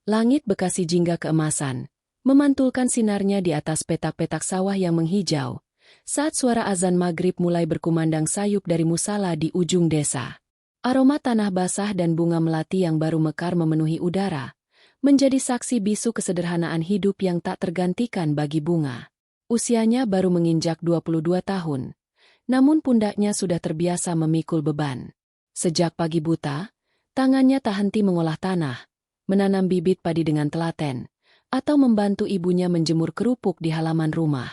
Langit Bekasi jingga keemasan, memantulkan sinarnya di atas petak-petak sawah yang menghijau, saat suara azan maghrib mulai berkumandang sayup dari musala di ujung desa. Aroma tanah basah dan bunga melati yang baru mekar memenuhi udara, menjadi saksi bisu kesederhanaan hidup yang tak tergantikan bagi Bunga. Usianya baru menginjak 22 tahun, namun pundaknya sudah terbiasa memikul beban. Sejak pagi buta, tangannya tak henti mengolah tanah, menanam bibit padi dengan telaten, atau membantu ibunya menjemur kerupuk di halaman rumah.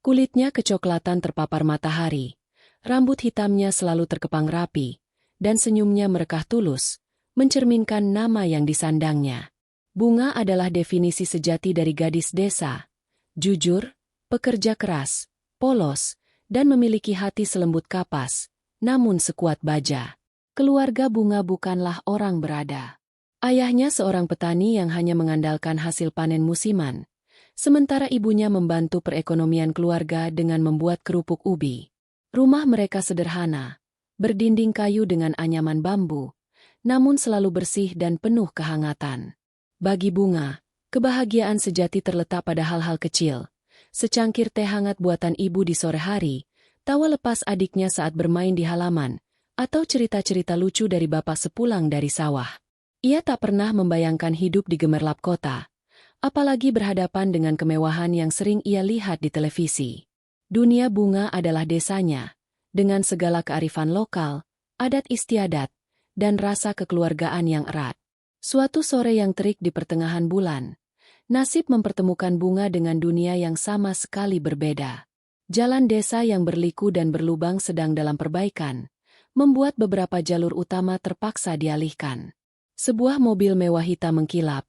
Kulitnya kecoklatan terpapar matahari, rambut hitamnya selalu terkepang rapi, dan senyumnya merekah tulus, mencerminkan nama yang disandangnya. Bunga adalah definisi sejati dari gadis desa, jujur, pekerja keras, polos, dan memiliki hati selembut kapas, namun sekuat baja. Keluarga Bunga bukanlah orang berada. Ayahnya seorang petani yang hanya mengandalkan hasil panen musiman, sementara ibunya membantu perekonomian keluarga dengan membuat kerupuk ubi. Rumah mereka sederhana, berdinding kayu dengan anyaman bambu, namun selalu bersih dan penuh kehangatan. Bagi Bunga, kebahagiaan sejati terletak pada hal-hal kecil. Secangkir teh hangat buatan ibu di sore hari, tawa lepas adiknya saat bermain di halaman, atau cerita-cerita lucu dari bapak sepulang dari sawah. Ia tak pernah membayangkan hidup di gemerlap kota, apalagi berhadapan dengan kemewahan yang sering ia lihat di televisi. Dunia Bunga adalah desanya, dengan segala kearifan lokal, adat istiadat, dan rasa kekeluargaan yang erat. Suatu sore yang terik di pertengahan bulan, nasib mempertemukan Bunga dengan dunia yang sama sekali berbeda. Jalan desa yang berliku dan berlubang sedang dalam perbaikan, membuat beberapa jalur utama terpaksa dialihkan. Sebuah mobil mewah hitam mengkilap,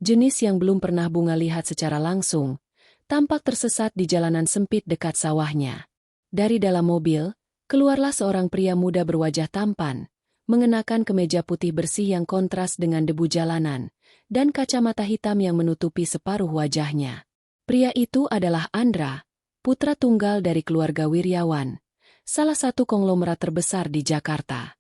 jenis yang belum pernah Bunga lihat secara langsung, tampak tersesat di jalanan sempit dekat sawahnya. Dari dalam mobil, keluarlah seorang pria muda berwajah tampan, mengenakan kemeja putih bersih yang kontras dengan debu jalanan, dan kacamata hitam yang menutupi separuh wajahnya. Pria itu adalah Andra, putra tunggal dari keluarga Wiryawan, salah satu konglomerat terbesar di Jakarta.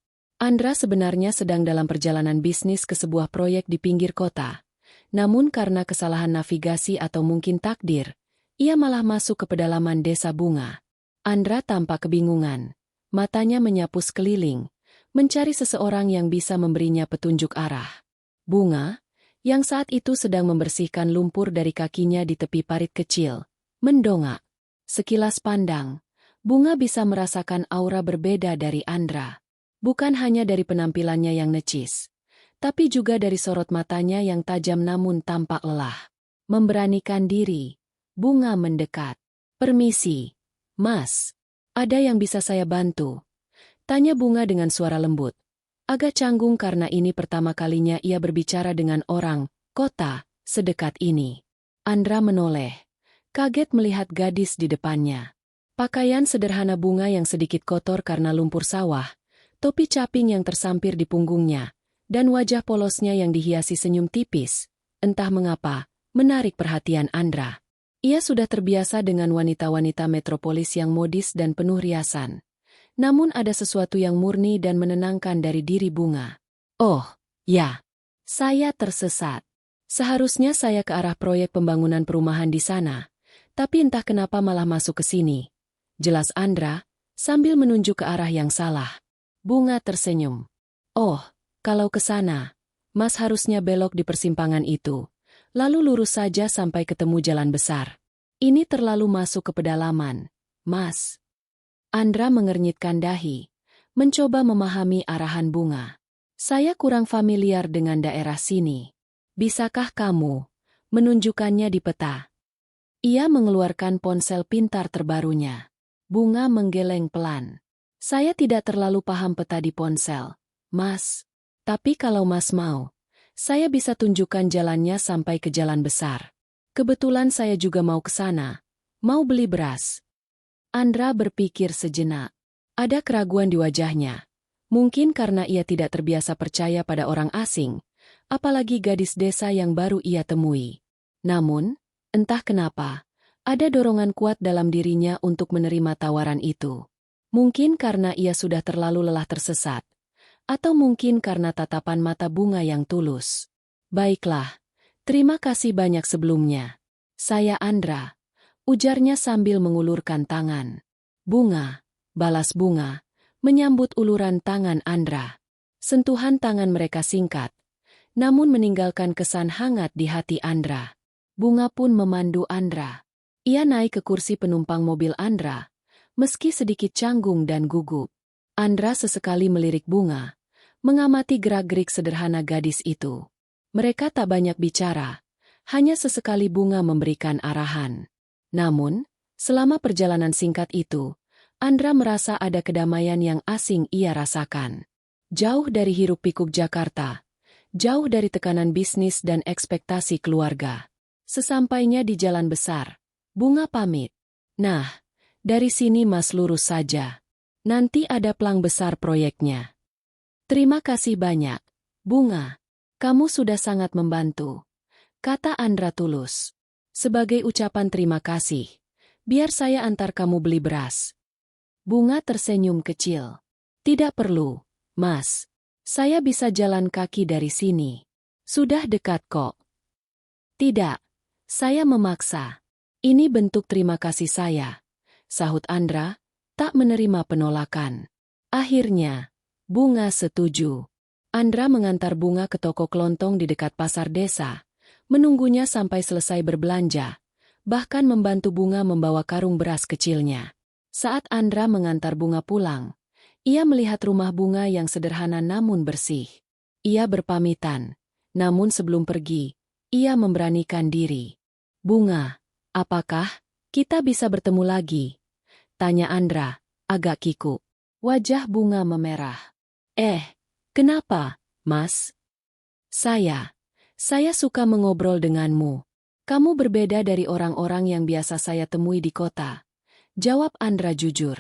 Andra sebenarnya sedang dalam perjalanan bisnis ke sebuah proyek di pinggir kota, namun karena kesalahan navigasi atau mungkin takdir, ia malah masuk ke pedalaman desa Bunga. Andra tampak kebingungan, matanya menyapu sekeliling, mencari seseorang yang bisa memberinya petunjuk arah. Bunga, yang saat itu sedang membersihkan lumpur dari kakinya di tepi parit kecil, mendongak. Sekilas pandang, Bunga bisa merasakan aura berbeda dari Andra. Bukan hanya dari penampilannya yang necis, tapi juga dari sorot matanya yang tajam namun tampak lelah. Memberanikan diri, Bunga mendekat. "Permisi, Mas. Ada yang bisa saya bantu?" Tanya Bunga dengan suara lembut. Agak canggung karena ini pertama kalinya ia berbicara dengan orang kota sedekat ini. Andra menoleh, kaget melihat gadis di depannya. Pakaian sederhana Bunga yang sedikit kotor karena lumpur sawah, topi caping yang tersampir di punggungnya, dan wajah polosnya yang dihiasi senyum tipis, entah mengapa, menarik perhatian Andra. Ia sudah terbiasa dengan wanita-wanita metropolis yang modis dan penuh riasan. Namun ada sesuatu yang murni dan menenangkan dari diri Bunga. "Oh, ya. Saya tersesat. Seharusnya saya ke arah proyek pembangunan perumahan di sana, tapi entah kenapa malah masuk ke sini," jelas Andra, sambil menunjuk ke arah yang salah. Bunga tersenyum. "Oh, kalau ke sana, Mas harusnya belok di persimpangan itu, lalu lurus saja sampai ketemu jalan besar. Ini terlalu masuk ke pedalaman, Mas." Andra mengernyitkan dahi, mencoba memahami arahan Bunga. "Saya kurang familiar dengan daerah sini. Bisakah kamu menunjukkannya di peta?" Ia mengeluarkan ponsel pintar terbarunya. Bunga menggeleng pelan. "Saya tidak terlalu paham peta di ponsel, Mas. Tapi kalau Mas mau, saya bisa tunjukkan jalannya sampai ke jalan besar. Kebetulan saya juga mau ke sana, mau beli beras." Andra berpikir sejenak. Ada keraguan di wajahnya. Mungkin karena ia tidak terbiasa percaya pada orang asing, apalagi gadis desa yang baru ia temui. Namun, entah kenapa, ada dorongan kuat dalam dirinya untuk menerima tawaran itu. Mungkin karena ia sudah terlalu lelah tersesat, atau mungkin karena tatapan mata Bunga yang tulus. "Baiklah, Terima kasih banyak sebelumnya. Saya Andra, ujarnya sambil mengulurkan tangan. Bunga, balas Bunga, menyambut uluran tangan Andra. Sentuhan tangan mereka singkat, namun meninggalkan kesan hangat di hati Andra. Bunga pun memandu Andra. Ia naik ke kursi penumpang mobil Andra, meski sedikit canggung dan gugup. Andra sesekali melirik Bunga, mengamati gerak-gerik sederhana gadis itu. Mereka tak banyak bicara, hanya sesekali Bunga memberikan arahan. Namun, selama perjalanan singkat itu, Andra merasa ada kedamaian yang asing ia rasakan. Jauh dari hiruk-pikuk Jakarta, jauh dari tekanan bisnis dan ekspektasi keluarga. Sesampainya di jalan besar, Bunga pamit. Nah, dari sini Mas lurus saja. Nanti ada pelang besar proyeknya. Terima kasih banyak, Bunga. Kamu sudah sangat membantu, kata Andra tulus. Sebagai ucapan terima kasih, biar saya antar kamu beli beras. Bunga tersenyum kecil. Tidak perlu, Mas. Saya bisa jalan kaki dari sini. Sudah dekat kok. Tidak, saya memaksa. Ini bentuk terima kasih saya, sahut Andra, tak menerima penolakan. Akhirnya, Bunga setuju. Andra mengantar Bunga ke toko kelontong di dekat pasar desa, menunggunya sampai selesai berbelanja, bahkan membantu Bunga membawa karung beras kecilnya. Saat Andra mengantar Bunga pulang, ia melihat rumah Bunga yang sederhana namun bersih. Ia berpamitan, namun sebelum pergi, ia memberanikan diri. Bunga, apakah kita bisa bertemu lagi? Tanya Andra, agak kikuk. Wajah Bunga memerah. Kenapa, Mas? Saya suka mengobrol denganmu. Kamu berbeda dari orang-orang yang biasa saya temui di kota. Jawab Andra jujur.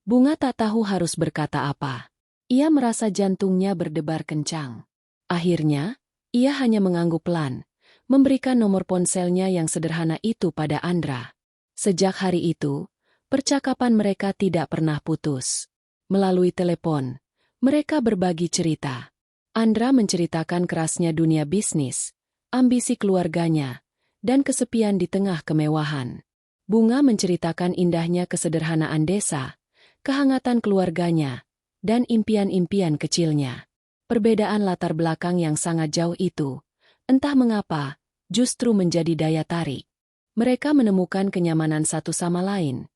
Bunga tak tahu harus berkata apa. Ia merasa jantungnya berdebar kencang. Akhirnya, ia hanya mengangguk pelan, memberikan nomor ponselnya yang sederhana itu pada Andra. Sejak hari itu, percakapan mereka tidak pernah putus. Melalui telepon, mereka berbagi cerita. Andra menceritakan kerasnya dunia bisnis, ambisi keluarganya, dan kesepian di tengah kemewahan. Bunga menceritakan indahnya kesederhanaan desa, kehangatan keluarganya, dan impian-impian kecilnya. Perbedaan latar belakang yang sangat jauh itu, entah mengapa, justru menjadi daya tarik. Mereka menemukan kenyamanan satu sama lain,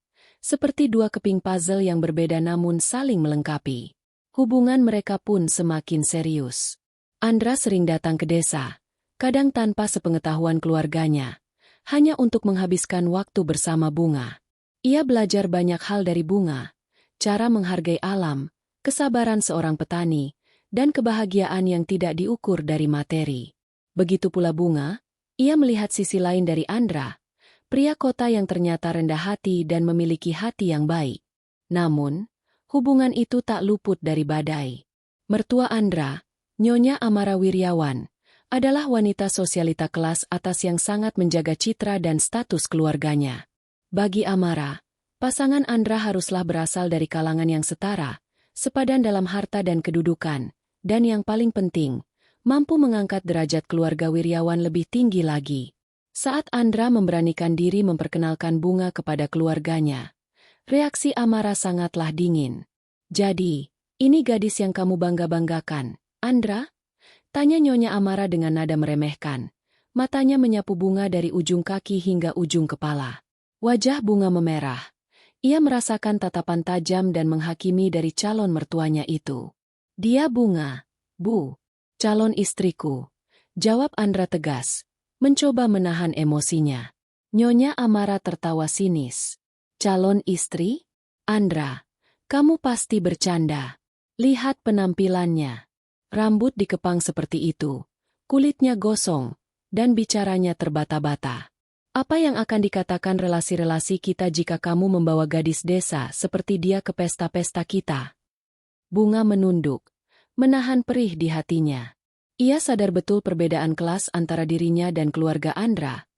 seperti dua keping puzzle yang berbeda namun saling melengkapi. Hubungan mereka pun semakin serius. Andra sering datang ke desa, kadang tanpa sepengetahuan keluarganya, hanya untuk menghabiskan waktu bersama Bunga. Ia belajar banyak hal dari Bunga, cara menghargai alam, kesabaran seorang petani, dan kebahagiaan yang tidak diukur dari materi. Begitu pula Bunga, ia melihat sisi lain dari Andra, pria kota yang ternyata rendah hati dan memiliki hati yang baik. Namun, hubungan itu tak luput dari badai. Mertua Andra, Nyonya Amara Wiryawan, adalah wanita sosialita kelas atas yang sangat menjaga citra dan status keluarganya. Bagi Amara, pasangan Andra haruslah berasal dari kalangan yang setara, sepadan dalam harta dan kedudukan, dan yang paling penting, mampu mengangkat derajat keluarga Wiryawan lebih tinggi lagi. Saat Andra memberanikan diri memperkenalkan Bunga kepada keluarganya, reaksi Amara sangatlah dingin. Jadi, ini gadis yang kamu bangga-banggakan, Andra? Tanya Nyonya Amara dengan nada meremehkan. Matanya menyapu Bunga dari ujung kaki hingga ujung kepala. Wajah Bunga memerah. Ia merasakan tatapan tajam dan menghakimi dari calon mertuanya itu. Dia Bunga, Bu. Calon istriku. Jawab Andra tegas, mencoba menahan emosinya. Nyonya Amara tertawa sinis. Calon istri? Andra, kamu pasti bercanda. Lihat penampilannya. Rambut dikepang seperti itu, kulitnya gosong, dan bicaranya terbata-bata. Apa yang akan dikatakan relasi-relasi kita jika kamu membawa gadis desa seperti dia ke pesta-pesta kita? Bunga menunduk, menahan perih di hatinya. Ia sadar betul perbedaan kelas antara dirinya dan keluarga Andra,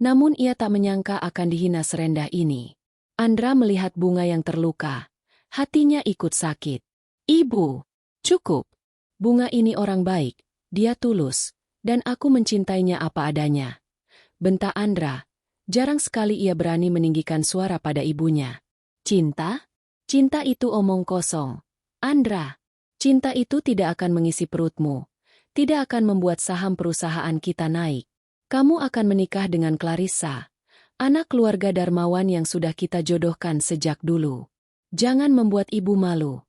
namun ia tak menyangka akan dihina serendah ini. Andra melihat Bunga yang terluka. Hatinya ikut sakit. Ibu, cukup. Bunga ini orang baik, dia tulus, Dan aku mencintainya apa adanya. Bentak Andra. Jarang sekali ia berani meninggikan suara pada ibunya. Cinta? Cinta itu omong kosong. Andra, cinta itu tidak akan mengisi perutmu. Tidak akan membuat saham perusahaan kita naik. Kamu akan menikah dengan Clarissa, anak keluarga Darmawan yang sudah kita jodohkan sejak dulu. Jangan membuat ibu malu.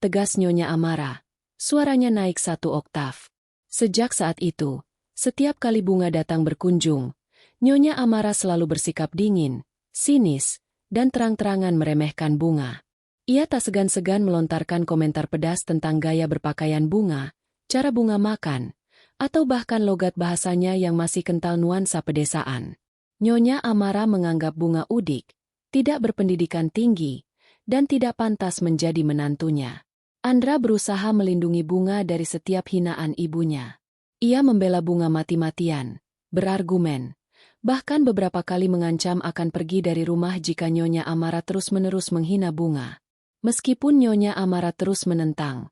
Tegas Nyonya Amara. Suaranya naik 1 oktav. Sejak saat itu, setiap kali Bunga datang berkunjung, Nyonya Amara selalu bersikap dingin, sinis, dan terang-terangan meremehkan Bunga. Ia tak segan-segan melontarkan komentar pedas tentang gaya berpakaian Bunga, cara Bunga makan, atau bahkan logat bahasanya yang masih kental nuansa pedesaan. Nyonya Amara menganggap Bunga udik, tidak berpendidikan tinggi, dan tidak pantas menjadi menantunya. Andra berusaha melindungi Bunga dari setiap hinaan ibunya. Ia membela Bunga mati-matian, berargumen, bahkan beberapa kali mengancam akan pergi dari rumah jika Nyonya Amara terus-menerus menghina Bunga. Meskipun Nyonya Amara terus menentang,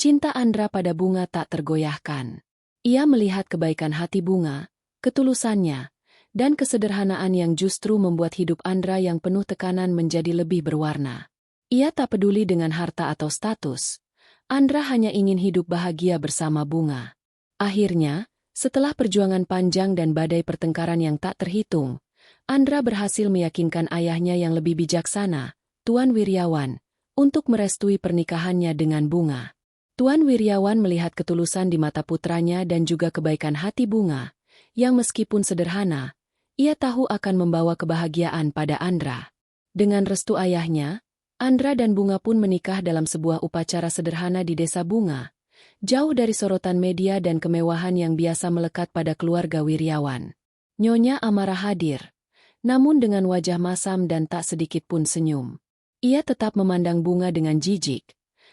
cinta Andra pada Bunga tak tergoyahkan. Ia melihat kebaikan hati Bunga, ketulusannya, dan kesederhanaan yang justru membuat hidup Andra yang penuh tekanan menjadi lebih berwarna. Ia tak peduli dengan harta atau status. Andra hanya ingin hidup bahagia bersama Bunga. Akhirnya, setelah perjuangan panjang dan badai pertengkaran yang tak terhitung, Andra berhasil meyakinkan ayahnya yang lebih bijaksana, Tuan Wiryawan, untuk merestui pernikahannya dengan Bunga. Tuan Wiryawan melihat ketulusan di mata putranya dan juga kebaikan hati Bunga, yang meskipun sederhana, ia tahu akan membawa kebahagiaan pada Andra. Dengan restu ayahnya, Andra dan Bunga pun menikah dalam sebuah upacara sederhana di Desa Bunga, jauh dari sorotan media dan kemewahan yang biasa melekat pada keluarga Wiryawan. Nyonya Amara hadir, namun dengan wajah masam dan tak sedikit pun senyum. Ia tetap memandang Bunga dengan jijik,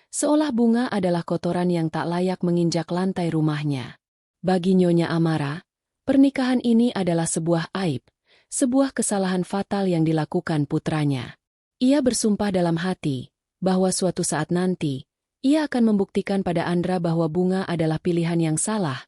seolah Bunga adalah kotoran yang tak layak menginjak lantai rumahnya. Bagi Nyonya Amara, pernikahan ini adalah sebuah aib, sebuah kesalahan fatal yang dilakukan putranya. Ia bersumpah dalam hati, bahwa suatu saat nanti, ia akan membuktikan pada Andra bahwa Bunga adalah pilihan yang salah,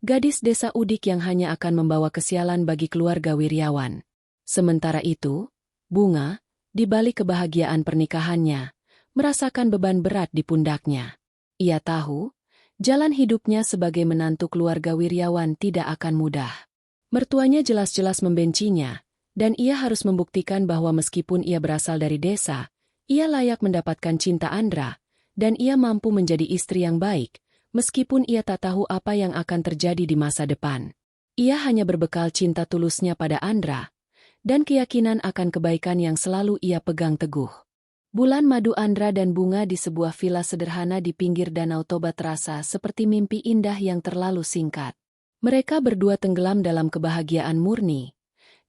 gadis desa udik yang hanya akan membawa kesialan bagi keluarga Wiryawan. Sementara itu, Bunga, di balik kebahagiaan pernikahannya, merasakan beban berat di pundaknya. Ia tahu, jalan hidupnya sebagai menantu keluarga Wiryawan tidak akan mudah. Mertuanya jelas-jelas membencinya, dan ia harus membuktikan bahwa meskipun ia berasal dari desa, ia layak mendapatkan cinta Andra, dan ia mampu menjadi istri yang baik, meskipun ia tak tahu apa yang akan terjadi di masa depan. Ia hanya berbekal cinta tulusnya pada Andra, dan keyakinan akan kebaikan yang selalu ia pegang teguh. Bulan madu Andra dan Bunga di sebuah villa sederhana di pinggir Danau Toba terasa seperti mimpi indah yang terlalu singkat. Mereka berdua tenggelam dalam kebahagiaan murni,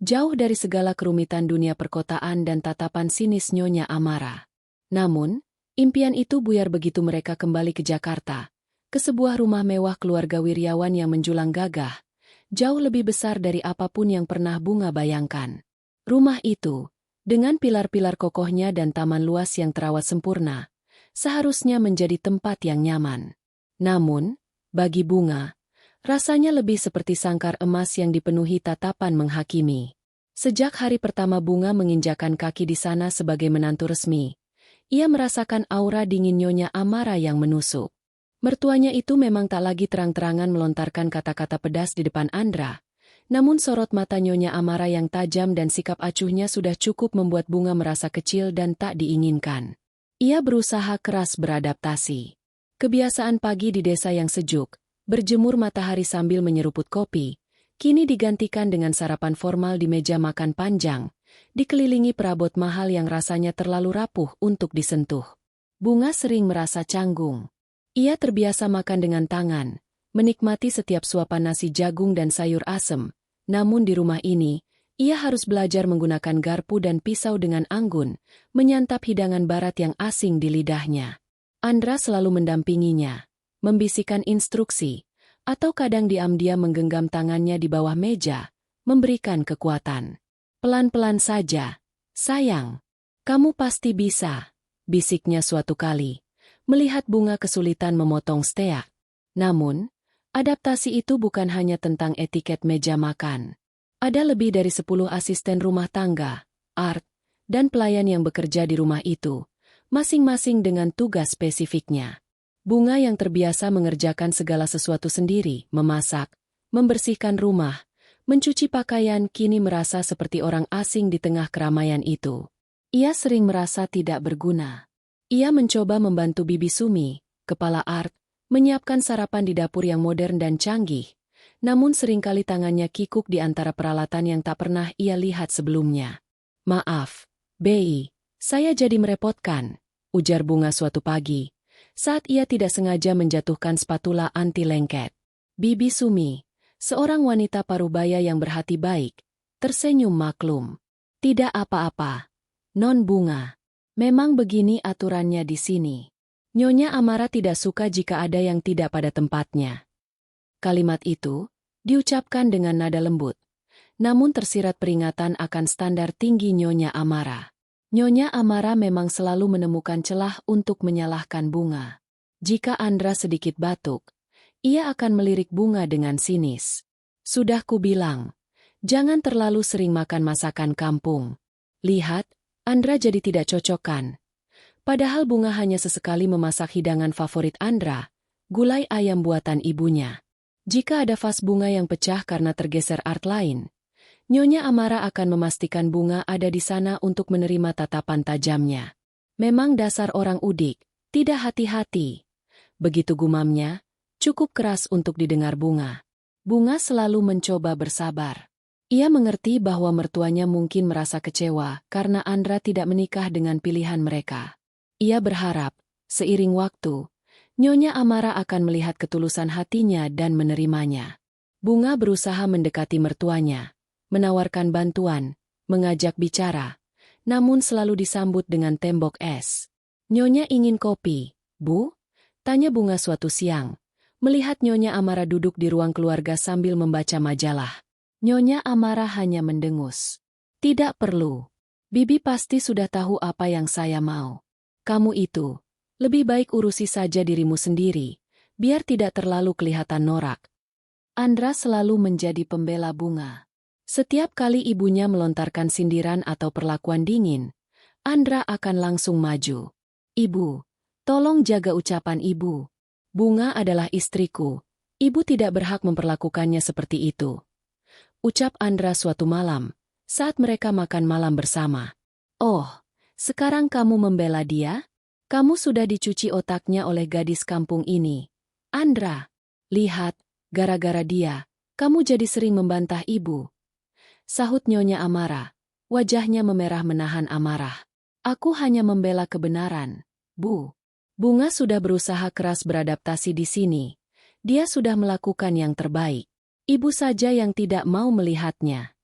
jauh dari segala kerumitan dunia perkotaan dan tatapan sinis Nyonya Amara. Namun, impian itu buyar begitu mereka kembali ke Jakarta, ke sebuah rumah mewah keluarga Wiryawan yang menjulang gagah, jauh lebih besar dari apapun yang pernah Bunga bayangkan. Rumah itu, dengan pilar-pilar kokohnya dan taman luas yang terawat sempurna, seharusnya menjadi tempat yang nyaman. Namun, bagi Bunga, rasanya lebih seperti sangkar emas yang dipenuhi tatapan menghakimi. Sejak hari pertama Bunga menginjakan kaki di sana sebagai menantu resmi, ia merasakan aura dingin Nyonya Amara yang menusuk. Mertuanya itu memang tak lagi terang-terangan melontarkan kata-kata pedas di depan Andra, namun sorot mata Nyonya Amara yang tajam dan sikap acuhnya sudah cukup membuat Bunga merasa kecil dan tak diinginkan. Ia berusaha keras beradaptasi. Kebiasaan pagi di desa yang sejuk, berjemur matahari sambil menyeruput kopi, kini digantikan dengan sarapan formal di meja makan panjang, dikelilingi perabot mahal yang rasanya terlalu rapuh untuk disentuh. Bunga sering merasa canggung. Ia terbiasa makan dengan tangan, menikmati setiap suapan nasi jagung dan sayur asem, namun di rumah ini, ia harus belajar menggunakan garpu dan pisau dengan anggun, menyantap hidangan barat yang asing di lidahnya. Andra selalu mendampinginya, membisikkan instruksi, atau kadang diam-diam menggenggam tangannya di bawah meja, memberikan kekuatan. Pelan-pelan saja, sayang. Kamu pasti bisa, bisiknya suatu kali, melihat Bunga kesulitan memotong steak. Namun, Adaptasi itu bukan hanya tentang etiket meja makan. Ada lebih dari 10 asisten rumah tangga, art, dan pelayan yang bekerja di rumah itu, masing-masing dengan tugas spesifiknya. Bunga yang terbiasa mengerjakan segala sesuatu sendiri, memasak, membersihkan rumah, mencuci pakaian, kini merasa seperti orang asing di tengah keramaian itu. Ia sering merasa tidak berguna. Ia mencoba membantu Bibi Sumi, kepala art, menyiapkan sarapan di dapur yang modern dan canggih, namun seringkali tangannya kikuk di antara peralatan yang tak pernah ia lihat sebelumnya. "Maaf, Bei, saya jadi merepotkan," ujar Bunga suatu pagi, saat ia tidak sengaja menjatuhkan spatula anti lengket. Bibi Sumi, seorang wanita parubaya yang berhati baik, tersenyum maklum. "Tidak apa-apa, Non Bunga. Memang begini aturannya di sini." Nyonya Amara tidak suka jika ada yang tidak pada tempatnya. Kalimat itu diucapkan dengan nada lembut, namun tersirat peringatan akan standar tinggi Nyonya Amara. Nyonya Amara memang selalu menemukan celah untuk menyalahkan Bunga. Jika Andra sedikit batuk, ia akan melirik Bunga dengan sinis. "Sudah kubilang, jangan terlalu sering makan masakan kampung. Lihat, Andra jadi tidak cocokan." Padahal Bunga hanya sesekali memasak hidangan favorit Andra, gulai ayam buatan ibunya. Jika ada vas bunga yang pecah karena tergeser art lain, Nyonya Amara akan memastikan Bunga ada di sana untuk menerima tatapan tajamnya. "Memang dasar orang udik, tidak hati-hati." Begitu gumamnya, cukup keras untuk didengar Bunga. Bunga selalu mencoba bersabar. Ia mengerti bahwa mertuanya mungkin merasa kecewa karena Andra tidak menikah dengan pilihan mereka. Ia berharap, seiring waktu, Nyonya Amara akan melihat ketulusan hatinya dan menerimanya. Bunga berusaha mendekati mertuanya, menawarkan bantuan, mengajak bicara, namun selalu disambut dengan tembok es. "Nyonya ingin kopi, Bu?" tanya Bunga suatu siang, melihat Nyonya Amara duduk di ruang keluarga sambil membaca majalah. Nyonya Amara hanya mendengus. "Tidak perlu. Bibi pasti sudah tahu apa yang saya mau. Kamu itu, lebih baik urusi saja dirimu sendiri, biar tidak terlalu kelihatan norak." Andra selalu menjadi pembela Bunga. Setiap kali ibunya melontarkan sindiran atau perlakuan dingin, Andra akan langsung maju. "Ibu, tolong jaga ucapan Ibu. Bunga adalah istriku. Ibu tidak berhak memperlakukannya seperti itu," ucap Andra suatu malam, saat mereka makan malam bersama. "Oh, sekarang kamu membela dia? Kamu sudah dicuci otaknya oleh gadis kampung ini. Andra, lihat, gara-gara dia, kamu jadi sering membantah ibu," sahut Nyonya Amara, wajahnya memerah menahan amarah. "Aku hanya membela kebenaran, Bu. Bunga sudah berusaha keras beradaptasi di sini. Dia sudah melakukan yang terbaik. Ibu saja yang tidak mau melihatnya."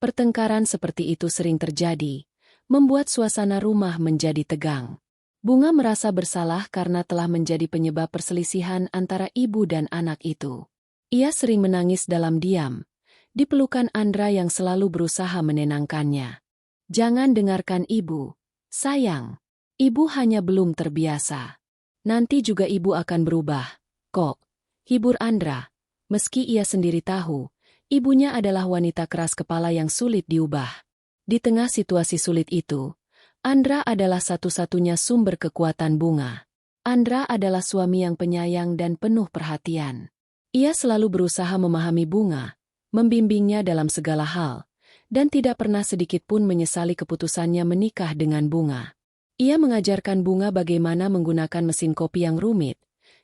Pertengkaran seperti itu sering terjadi, membuat suasana rumah menjadi tegang. Bunga merasa bersalah karena telah menjadi penyebab perselisihan antara ibu dan anak itu. Ia sering menangis dalam diam, di pelukan Andra yang selalu berusaha menenangkannya. "Jangan dengarkan ibu, sayang. Ibu hanya belum terbiasa. Nanti juga ibu akan berubah, kok," hibur Andra, meski ia sendiri tahu, ibunya adalah wanita keras kepala yang sulit diubah. Di tengah situasi sulit itu, Andra adalah satu-satunya sumber kekuatan Bunga. Andra adalah suami yang penyayang dan penuh perhatian. Ia selalu berusaha memahami Bunga, membimbingnya dalam segala hal, dan tidak pernah sedikit pun menyesali keputusannya menikah dengan Bunga. Ia mengajarkan Bunga bagaimana menggunakan mesin kopi yang rumit,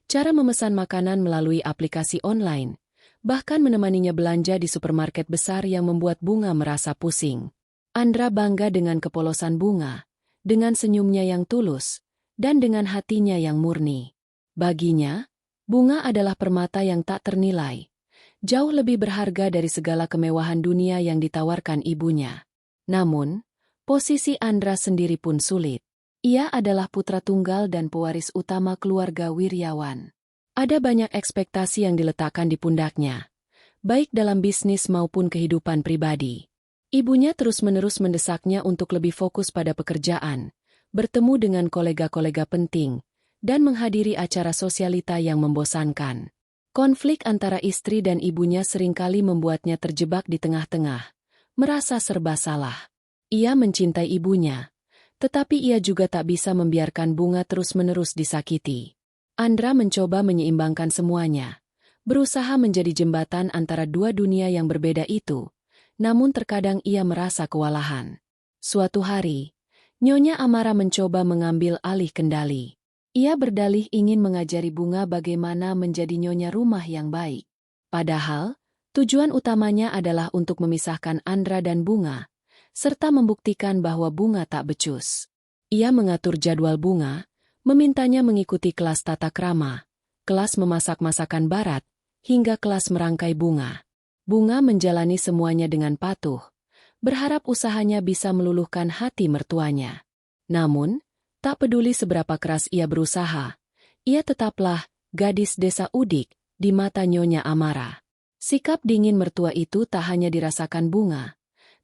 cara memesan makanan melalui aplikasi online, bahkan menemaninya belanja di supermarket besar yang membuat Bunga merasa pusing. Andra bangga dengan kepolosan Bunga, dengan senyumnya yang tulus, dan dengan hatinya yang murni. Baginya, Bunga adalah permata yang tak ternilai, jauh lebih berharga dari segala kemewahan dunia yang ditawarkan ibunya. Namun, posisi Andra sendiri pun sulit. Ia adalah putra tunggal dan pewaris utama keluarga Wiryawan. Ada banyak ekspektasi yang diletakkan di pundaknya, baik dalam bisnis maupun kehidupan pribadi. Ibunya terus-menerus mendesaknya untuk lebih fokus pada pekerjaan, bertemu dengan kolega-kolega penting, dan menghadiri acara sosialita yang membosankan. Konflik antara istri dan ibunya seringkali membuatnya terjebak di tengah-tengah, merasa serba salah. Ia mencintai ibunya, tetapi ia juga tak bisa membiarkan Bunga terus-menerus disakiti. Andra mencoba menyeimbangkan semuanya, berusaha menjadi jembatan antara dua dunia yang berbeda itu, namun terkadang ia merasa kewalahan. Suatu hari, Nyonya Amara mencoba mengambil alih kendali. Ia berdalih ingin mengajari Bunga bagaimana menjadi nyonya rumah yang baik. Padahal, tujuan utamanya adalah untuk memisahkan Andra dan Bunga, serta membuktikan bahwa Bunga tak becus. Ia mengatur jadwal Bunga, memintanya mengikuti kelas tata krama, kelas memasak masakan barat, hingga kelas merangkai bunga. Bunga menjalani semuanya dengan patuh, berharap usahanya bisa meluluhkan hati mertuanya. Namun, tak peduli seberapa keras ia berusaha, ia tetaplah gadis desa Udik di mata Nyonya Amara. Sikap dingin mertua itu tak hanya dirasakan Bunga,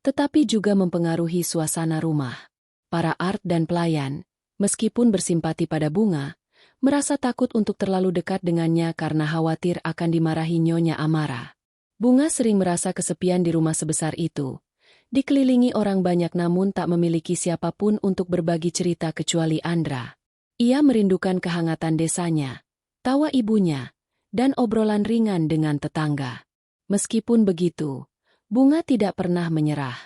tetapi juga mempengaruhi suasana rumah. Para art dan pelayan, meskipun bersimpati pada Bunga, merasa takut untuk terlalu dekat dengannya karena khawatir akan dimarahi Nyonya Amara. Bunga sering merasa kesepian di rumah sebesar itu, dikelilingi orang banyak namun tak memiliki siapapun untuk berbagi cerita kecuali Andra. Ia merindukan kehangatan desanya, tawa ibunya, dan obrolan ringan dengan tetangga. Meskipun begitu, Bunga tidak pernah menyerah.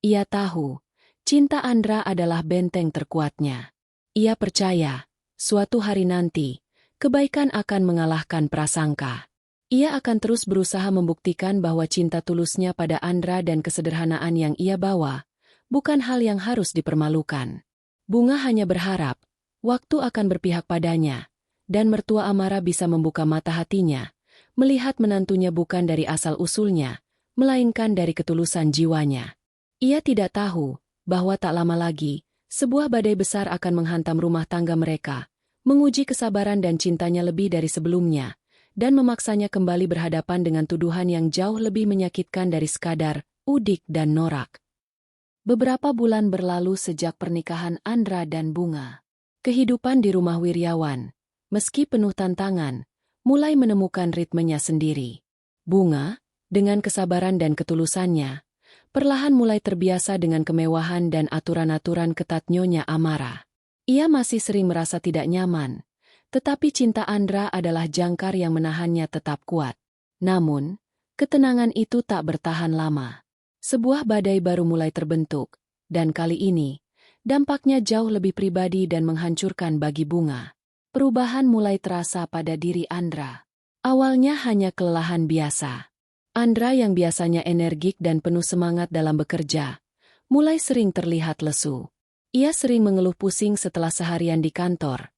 Ia tahu, cinta Andra adalah benteng terkuatnya. Ia percaya, suatu hari nanti, kebaikan akan mengalahkan prasangka. Ia akan terus berusaha membuktikan bahwa cinta tulusnya pada Andra dan kesederhanaan yang ia bawa, bukan hal yang harus dipermalukan. Bunga hanya berharap, waktu akan berpihak padanya, dan mertua Amara bisa membuka mata hatinya, melihat menantunya bukan dari asal-usulnya, melainkan dari ketulusan jiwanya. Ia tidak tahu, bahwa tak lama lagi, sebuah badai besar akan menghantam rumah tangga mereka, menguji kesabaran dan cintanya lebih dari sebelumnya, dan memaksanya kembali berhadapan dengan tuduhan yang jauh lebih menyakitkan dari sekadar udik dan norak. Beberapa bulan berlalu sejak pernikahan Andra dan Bunga. Kehidupan di rumah Wiryawan, meski penuh tantangan, mulai menemukan ritmenya sendiri. Bunga, dengan kesabaran dan ketulusannya, perlahan mulai terbiasa dengan kemewahan dan aturan-aturan ketat Nyonya Amara. Ia masih sering merasa tidak nyaman, tetapi cinta Andra adalah jangkar yang menahannya tetap kuat. Namun, ketenangan itu tak bertahan lama. Sebuah badai baru mulai terbentuk, dan kali ini, dampaknya jauh lebih pribadi dan menghancurkan bagi Bunga. Perubahan mulai terasa pada diri Andra. Awalnya hanya kelelahan biasa. Andra yang biasanya energik dan penuh semangat dalam bekerja, mulai sering terlihat lesu. Ia sering mengeluh pusing setelah seharian di kantor,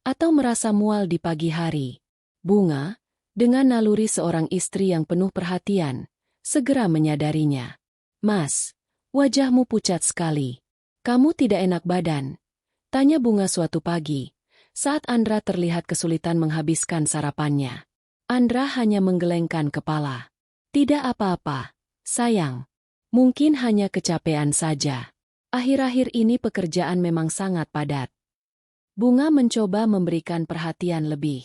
atau merasa mual di pagi hari. Bunga, dengan naluri seorang istri yang penuh perhatian, segera menyadarinya. "Mas, wajahmu pucat sekali. Kamu tidak enak badan?" tanya Bunga suatu pagi, saat Andra terlihat kesulitan menghabiskan sarapannya. Andra hanya menggelengkan kepala. "Tidak apa-apa, sayang. Mungkin hanya kecapean saja. Akhir-akhir ini pekerjaan memang sangat padat." Bunga mencoba memberikan perhatian lebih.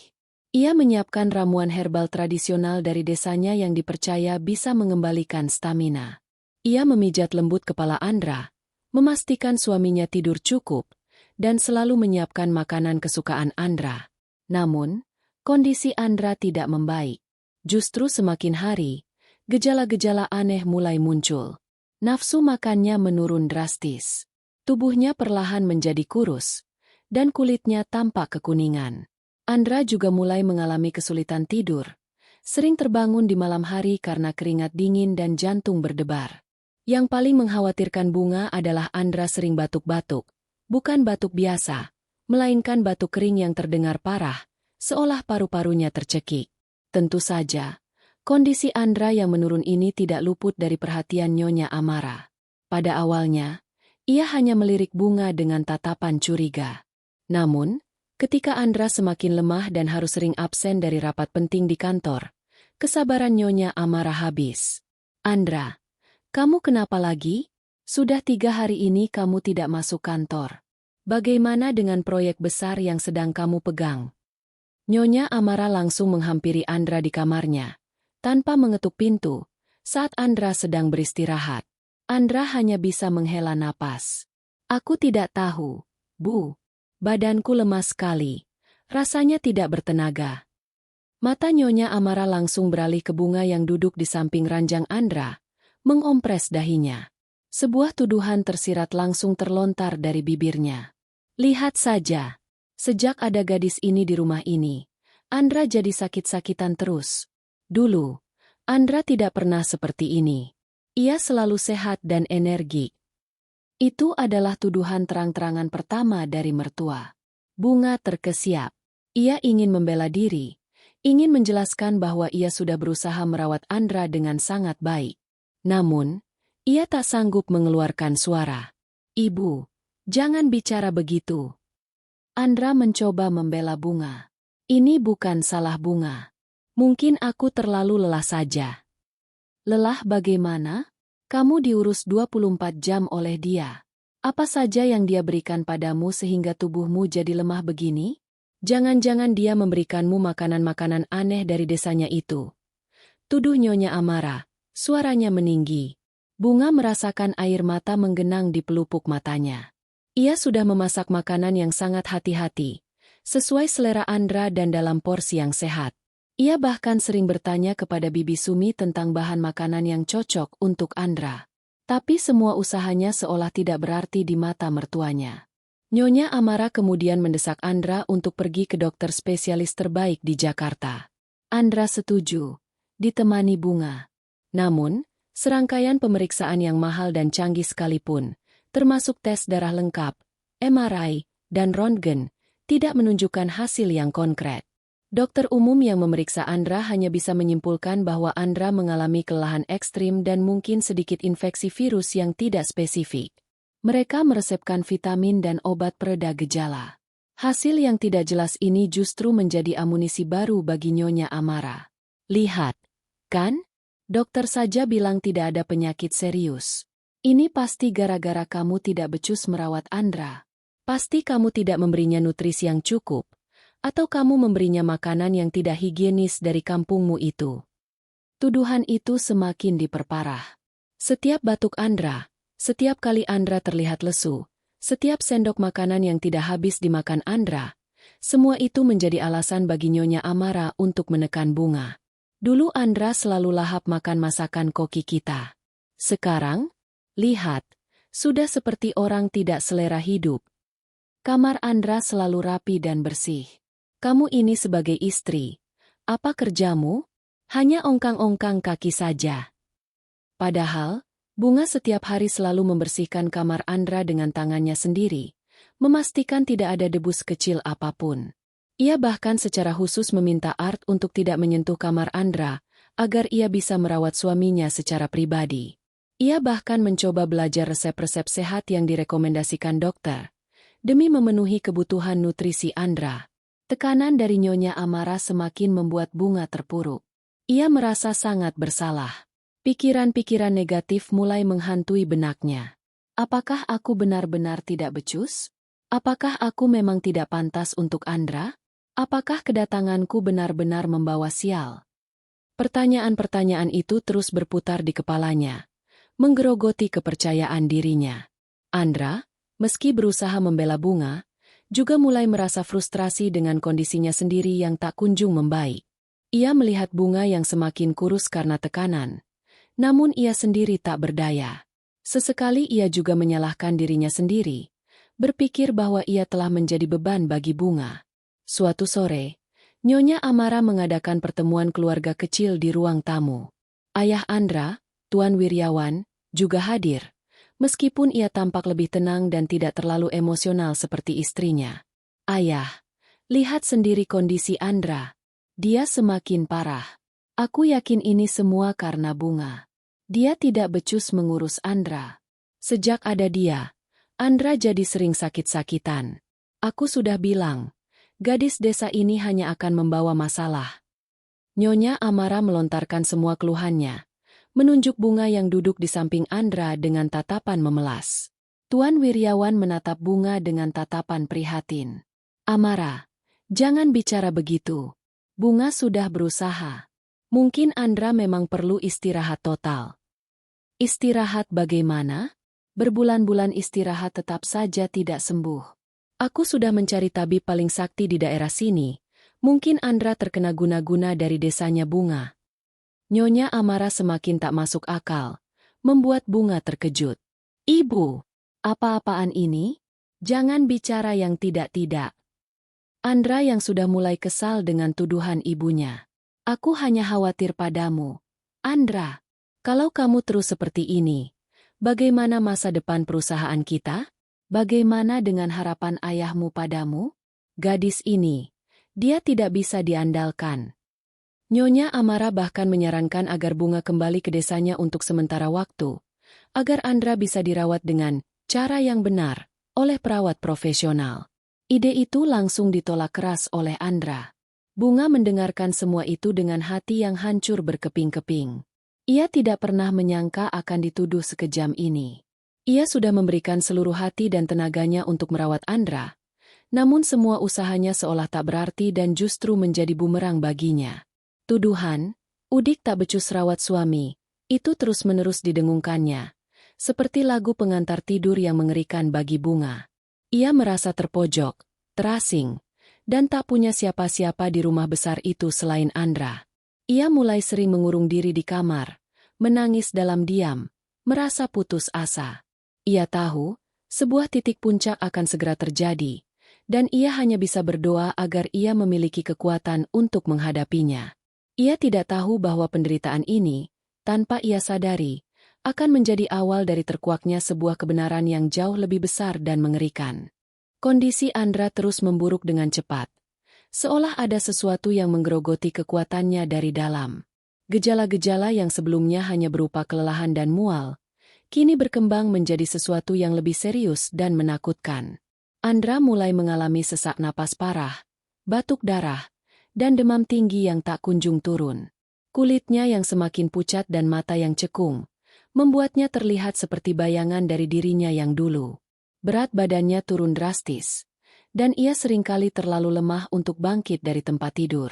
Ia menyiapkan ramuan herbal tradisional dari desanya yang dipercaya bisa mengembalikan stamina. Ia memijat lembut kepala Andra, memastikan suaminya tidur cukup, dan selalu menyiapkan makanan kesukaan Andra. Namun, kondisi Andra tidak membaik. Justru semakin hari, gejala-gejala aneh mulai muncul. Nafsu makannya menurun drastis. Tubuhnya perlahan menjadi kurus, dan kulitnya tampak kekuningan. Andra juga mulai mengalami kesulitan tidur, sering terbangun di malam hari karena keringat dingin dan jantung berdebar. Yang paling mengkhawatirkan Bunga adalah Andra sering batuk-batuk, bukan batuk biasa, melainkan batuk kering yang terdengar parah, seolah paru-parunya tercekik. Tentu saja, kondisi Andra yang menurun ini tidak luput dari perhatian Nyonya Amara. Pada awalnya, ia hanya melirik Bunga dengan tatapan curiga. Namun, ketika Andra semakin lemah dan harus sering absen dari rapat penting di kantor, kesabaran Nyonya Amara habis. "Andra, kamu kenapa lagi? Sudah 3 hari ini kamu tidak masuk kantor. Bagaimana dengan proyek besar yang sedang kamu pegang?" Nyonya Amara langsung menghampiri Andra di kamarnya, tanpa mengetuk pintu, saat Andra sedang beristirahat. Andra hanya bisa menghela napas. Aku tidak tahu, Bu. Badanku lemas sekali. Rasanya tidak bertenaga. Mata Nyonya Amara langsung beralih ke Bunga yang duduk di samping ranjang Andra, mengompres dahinya. Sebuah tuduhan tersirat langsung terlontar dari bibirnya. Lihat saja, sejak ada gadis ini di rumah ini, Andra jadi sakit-sakitan terus. Dulu, Andra tidak pernah seperti ini. Ia selalu sehat dan energik. Itu adalah tuduhan terang-terangan pertama dari mertua. Bunga terkesiap. Ia ingin membela diri. Ingin menjelaskan bahwa ia sudah berusaha merawat Andra dengan sangat baik. Namun, ia tak sanggup mengeluarkan suara. Ibu, jangan bicara begitu. Andra mencoba membela Bunga. Ini bukan salah Bunga. Mungkin aku terlalu lelah saja. Lelah bagaimana? Kamu diurus 24 jam oleh dia. Apa saja yang dia berikan padamu sehingga tubuhmu jadi lemah begini? Jangan-jangan dia memberikanmu makanan-makanan aneh dari desanya itu. Tuduh Nyonya Amara, suaranya meninggi. Bunga merasakan air mata menggenang di pelupuk matanya. Ia sudah memasak makanan yang sangat hati-hati, sesuai selera Andra dan dalam porsi yang sehat. Ia bahkan sering bertanya kepada Bibi Sumi tentang bahan makanan yang cocok untuk Andra. Tapi semua usahanya seolah tidak berarti di mata mertuanya. Nyonya Amara kemudian mendesak Andra untuk pergi ke dokter spesialis terbaik di Jakarta. Andra setuju, ditemani Bunga. Namun, serangkaian pemeriksaan yang mahal dan canggih sekalipun, termasuk tes darah lengkap, MRI, dan röntgen, tidak menunjukkan hasil yang konkret. Dokter umum yang memeriksa Andra hanya bisa menyimpulkan bahwa Andra mengalami kelelahan ekstrim dan mungkin sedikit infeksi virus yang tidak spesifik. Mereka meresepkan vitamin dan obat pereda gejala. Hasil yang tidak jelas ini justru menjadi amunisi baru bagi Nyonya Amara. Lihat, kan? Dokter saja bilang tidak ada penyakit serius. Ini pasti gara-gara kamu tidak becus merawat Andra. Pasti kamu tidak memberinya nutrisi yang cukup. Atau kamu memberinya makanan yang tidak higienis dari kampungmu itu. Tuduhan itu semakin diperparah. Setiap batuk Andra, setiap kali Andra terlihat lesu, setiap sendok makanan yang tidak habis dimakan Andra, semua itu menjadi alasan bagi Nyonya Amara untuk menekan Bunga. Dulu Andra selalu lahap makan masakan koki kita. Sekarang, lihat, sudah seperti orang tidak selera hidup. Kamar Andra selalu rapi dan bersih. Kamu ini sebagai istri, apa kerjamu? Hanya ongkang-ongkang kaki saja. Padahal, Bunga setiap hari selalu membersihkan kamar Andra dengan tangannya sendiri, memastikan tidak ada debu sekecil apapun. Ia bahkan secara khusus meminta Art untuk tidak menyentuh kamar Andra, agar ia bisa merawat suaminya secara pribadi. Ia bahkan mencoba belajar resep-resep sehat yang direkomendasikan dokter, demi memenuhi kebutuhan nutrisi Andra. Tekanan dari Nyonya Amara semakin membuat Bunga terpuruk. Ia merasa sangat bersalah. Pikiran-pikiran negatif mulai menghantui benaknya. Apakah aku benar-benar tidak becus? Apakah aku memang tidak pantas untuk Andra? Apakah kedatanganku benar-benar membawa sial? Pertanyaan-pertanyaan itu terus berputar di kepalanya, menggerogoti kepercayaan dirinya. Andra, meski berusaha membela Bunga, juga mulai merasa frustrasi dengan kondisinya sendiri yang tak kunjung membaik. Ia melihat Bunga yang semakin kurus karena tekanan. Namun ia sendiri tak berdaya. Sesekali ia juga menyalahkan dirinya sendiri, berpikir bahwa ia telah menjadi beban bagi Bunga. Suatu sore, Nyonya Amara mengadakan pertemuan keluarga kecil di ruang tamu. Ayah Andra, Tuan Wiryawan, juga hadir, meskipun ia tampak lebih tenang dan tidak terlalu emosional seperti istrinya. Ayah, lihat sendiri kondisi Andra. Dia semakin parah. Aku yakin ini semua karena Bunga. Dia tidak becus mengurus Andra. Sejak ada dia, Andra jadi sering sakit-sakitan. Aku sudah bilang, gadis desa ini hanya akan membawa masalah. Nyonya Amara melontarkan semua keluhannya, menunjuk Bunga yang duduk di samping Andra dengan tatapan memelas. Tuan Wiryawan menatap Bunga dengan tatapan prihatin. Amara, Jangan bicara begitu. Bunga sudah berusaha. Mungkin Andra memang perlu istirahat total. Istirahat bagaimana? Berbulan-bulan istirahat tetap saja tidak sembuh. Aku sudah mencari tabib paling sakti di daerah sini. Mungkin Andra terkena guna-guna dari desanya Bunga. Nyonya Amara semakin tak masuk akal, membuat Bunga terkejut. Ibu, apa-apaan ini? Jangan bicara yang tidak-tidak. Andra yang sudah mulai kesal dengan tuduhan ibunya. Aku hanya khawatir padamu. Andra, kalau kamu terus seperti ini, bagaimana masa depan perusahaan kita? Bagaimana dengan harapan ayahmu padamu? Gadis ini, dia tidak bisa diandalkan. Nyonya Amara bahkan menyarankan agar Bunga kembali ke desanya untuk sementara waktu, agar Andra bisa dirawat dengan cara yang benar oleh perawat profesional. Ide itu langsung ditolak keras oleh Andra. Bunga mendengarkan semua itu dengan hati yang hancur berkeping-keping. Ia tidak pernah menyangka akan dituduh sekejam ini. Ia sudah memberikan seluruh hati dan tenaganya untuk merawat Andra, namun semua usahanya seolah tak berarti dan justru menjadi bumerang baginya. Tuduhan, udik tak becus rawat suami, itu terus-menerus didengungkannya, seperti lagu pengantar tidur yang mengerikan bagi Bunga. Ia merasa terpojok, terasing, dan tak punya siapa-siapa di rumah besar itu selain Andra. Ia mulai sering mengurung diri di kamar, menangis dalam diam, merasa putus asa. Ia tahu, sebuah titik puncak akan segera terjadi, dan ia hanya bisa berdoa agar ia memiliki kekuatan untuk menghadapinya. Ia tidak tahu bahwa penderitaan ini, tanpa ia sadari, akan menjadi awal dari terkuaknya sebuah kebenaran yang jauh lebih besar dan mengerikan. Kondisi Andra terus memburuk dengan cepat, seolah ada sesuatu yang menggerogoti kekuatannya dari dalam. Gejala-gejala yang sebelumnya hanya berupa kelelahan dan mual, kini berkembang menjadi sesuatu yang lebih serius dan menakutkan. Andra mulai mengalami sesak napas parah, batuk darah, dan demam tinggi yang tak kunjung turun. Kulitnya yang semakin pucat dan mata yang cekung, membuatnya terlihat seperti bayangan dari dirinya yang dulu. Berat badannya turun drastis, dan ia seringkali terlalu lemah untuk bangkit dari tempat tidur.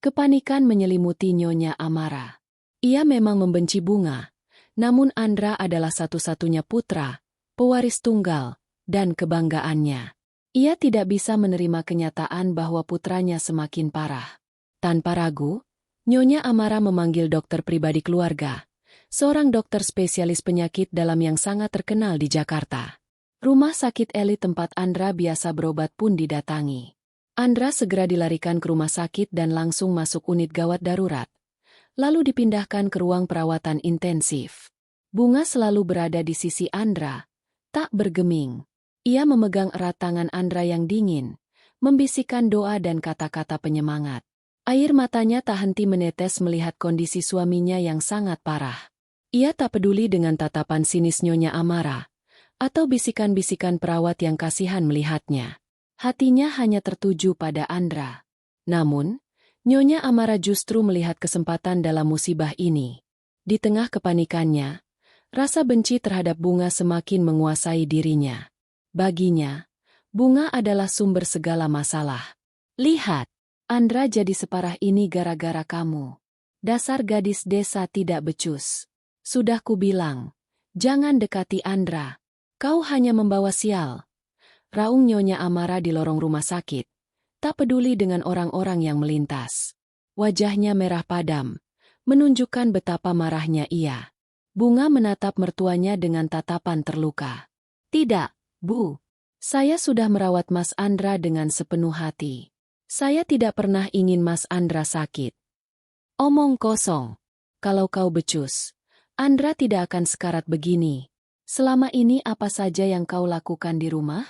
Kepanikan menyelimuti Nyonya Amara. Ia memang membenci Bunga, namun Andra adalah satu-satunya putra, pewaris tunggal, dan kebanggaannya. Ia tidak bisa menerima kenyataan bahwa putranya semakin parah. Tanpa ragu, Nyonya Amara memanggil dokter pribadi keluarga, seorang dokter spesialis penyakit dalam yang sangat terkenal di Jakarta. Rumah sakit elit tempat Andra biasa berobat pun didatangi. Andra segera dilarikan ke rumah sakit dan langsung masuk unit gawat darurat, lalu dipindahkan ke ruang perawatan intensif. Bunga selalu berada di sisi Andra, tak bergeming. Ia memegang erat tangan Andra yang dingin, membisikkan doa dan kata-kata penyemangat. Air matanya tak henti menetes melihat kondisi suaminya yang sangat parah. Ia tak peduli dengan tatapan sinis Nyonya Amara, atau bisikan-bisikan perawat yang kasihan melihatnya. Hatinya hanya tertuju pada Andra. Namun, Nyonya Amara justru melihat kesempatan dalam musibah ini. Di tengah kepanikannya, rasa benci terhadap Bunga semakin menguasai dirinya. Baginya, Bunga adalah sumber segala masalah. Lihat, Andra jadi separah ini gara-gara kamu. Dasar gadis desa tidak becus. Sudah kubilang, jangan dekati Andra. Kau hanya membawa sial. Raung Nyonya Amara di lorong rumah sakit, tak peduli dengan orang-orang yang melintas. Wajahnya merah padam, menunjukkan betapa marahnya ia. Bunga menatap mertuanya dengan tatapan terluka. Tidak, Bu. Saya sudah merawat Mas Andra dengan sepenuh hati. Saya tidak pernah ingin Mas Andra sakit. Omong kosong. Kalau kau becus, Andra tidak akan sekarat begini. Selama ini apa saja yang kau lakukan di rumah?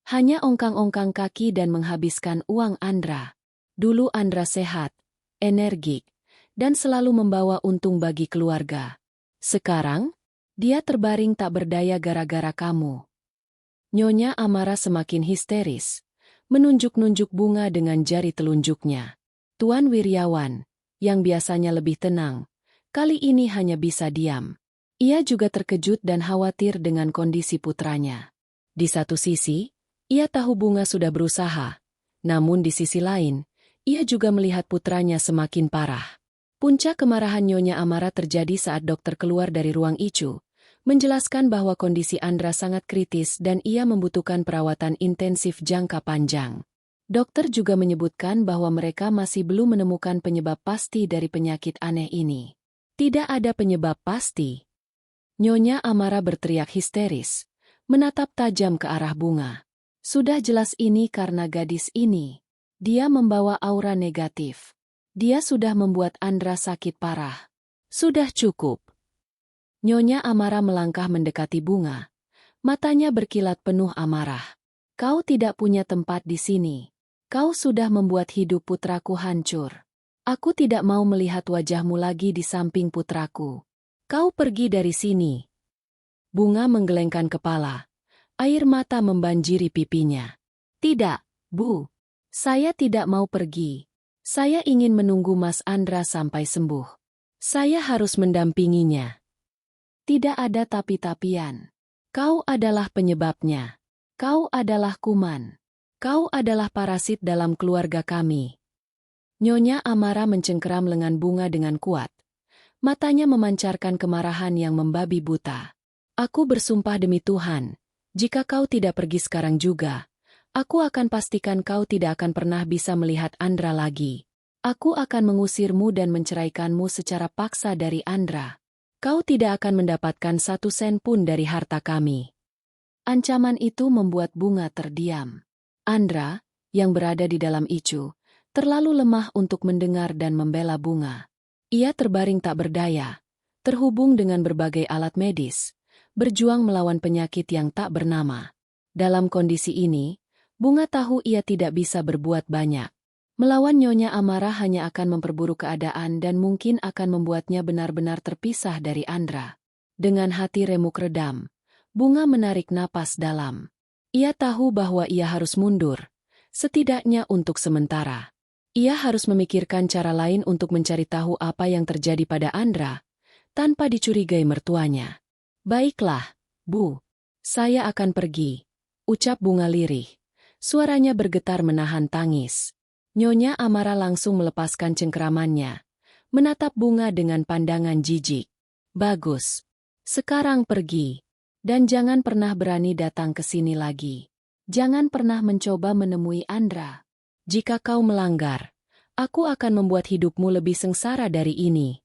Hanya ongkang-ongkang kaki dan menghabiskan uang Andra. Dulu Andra sehat, energik, dan selalu membawa untung bagi keluarga. Sekarang, dia terbaring tak berdaya gara-gara kamu. Nyonya Amara semakin histeris, menunjuk-nunjuk Bunga dengan jari telunjuknya. Tuan Wiryawan, yang biasanya lebih tenang, kali ini hanya bisa diam. Ia juga terkejut dan khawatir dengan kondisi putranya. Di satu sisi, ia tahu Bunga sudah berusaha, Namun di sisi lain, ia juga melihat putranya semakin parah. Puncak kemarahan Nyonya Amara terjadi saat dokter keluar dari ruang ICU, menjelaskan bahwa kondisi Andra sangat kritis dan ia membutuhkan perawatan intensif jangka panjang. Dokter juga menyebutkan bahwa mereka masih belum menemukan penyebab pasti dari penyakit aneh ini. Tidak ada penyebab pasti. Nyonya Amara berteriak histeris, menatap tajam ke arah Bunga. Sudah jelas ini karena gadis ini. Dia membawa aura negatif. Dia sudah membuat Andra sakit parah. Sudah cukup. Nyonya Amara melangkah mendekati Bunga. Matanya berkilat penuh amarah. Kau tidak punya tempat di sini. Kau sudah membuat hidup putraku hancur. Aku tidak mau melihat wajahmu lagi di samping putraku. Kau pergi dari sini. Bunga menggelengkan kepala. Air mata membanjiri pipinya. Tidak, Bu. Saya tidak mau pergi. Saya ingin menunggu Mas Andra sampai sembuh. Saya harus mendampinginya. Tidak ada tapi-tapian. Kau adalah penyebabnya. Kau adalah kuman. Kau adalah parasit dalam keluarga kami. Nyonya Amara mencengkeram lengan Bunga dengan kuat. Matanya memancarkan kemarahan yang membabi buta. Aku bersumpah demi Tuhan, jika kau tidak pergi sekarang juga, aku akan pastikan kau tidak akan pernah bisa melihat Andra lagi. Aku akan mengusirmu dan menceraikanmu secara paksa dari Andra. Kau tidak akan mendapatkan 1 sen pun dari harta kami. Ancaman itu membuat Bunga terdiam. Andra, yang berada di dalam ICU, terlalu lemah untuk mendengar dan membela Bunga. Ia terbaring tak berdaya, terhubung dengan berbagai alat medis, berjuang melawan penyakit yang tak bernama. Dalam kondisi ini, Bunga tahu ia tidak bisa berbuat banyak. Melawan Nyonya Amara hanya akan memperburuk keadaan dan mungkin akan membuatnya benar-benar terpisah dari Andra. Dengan hati remuk redam, Bunga menarik napas dalam. Ia tahu bahwa ia harus mundur, setidaknya untuk sementara. Ia harus memikirkan cara lain untuk mencari tahu apa yang terjadi pada Andra, tanpa dicurigai mertuanya. Baiklah, Bu. Saya akan pergi, ucap Bunga lirih. Suaranya bergetar menahan tangis. Nyonya Amara langsung melepaskan cengkeramannya, menatap Bunga dengan pandangan jijik. Bagus. Sekarang pergi. Dan jangan pernah berani datang ke sini lagi. Jangan pernah mencoba menemui Andra. Jika kau melanggar, aku akan membuat hidupmu lebih sengsara dari ini.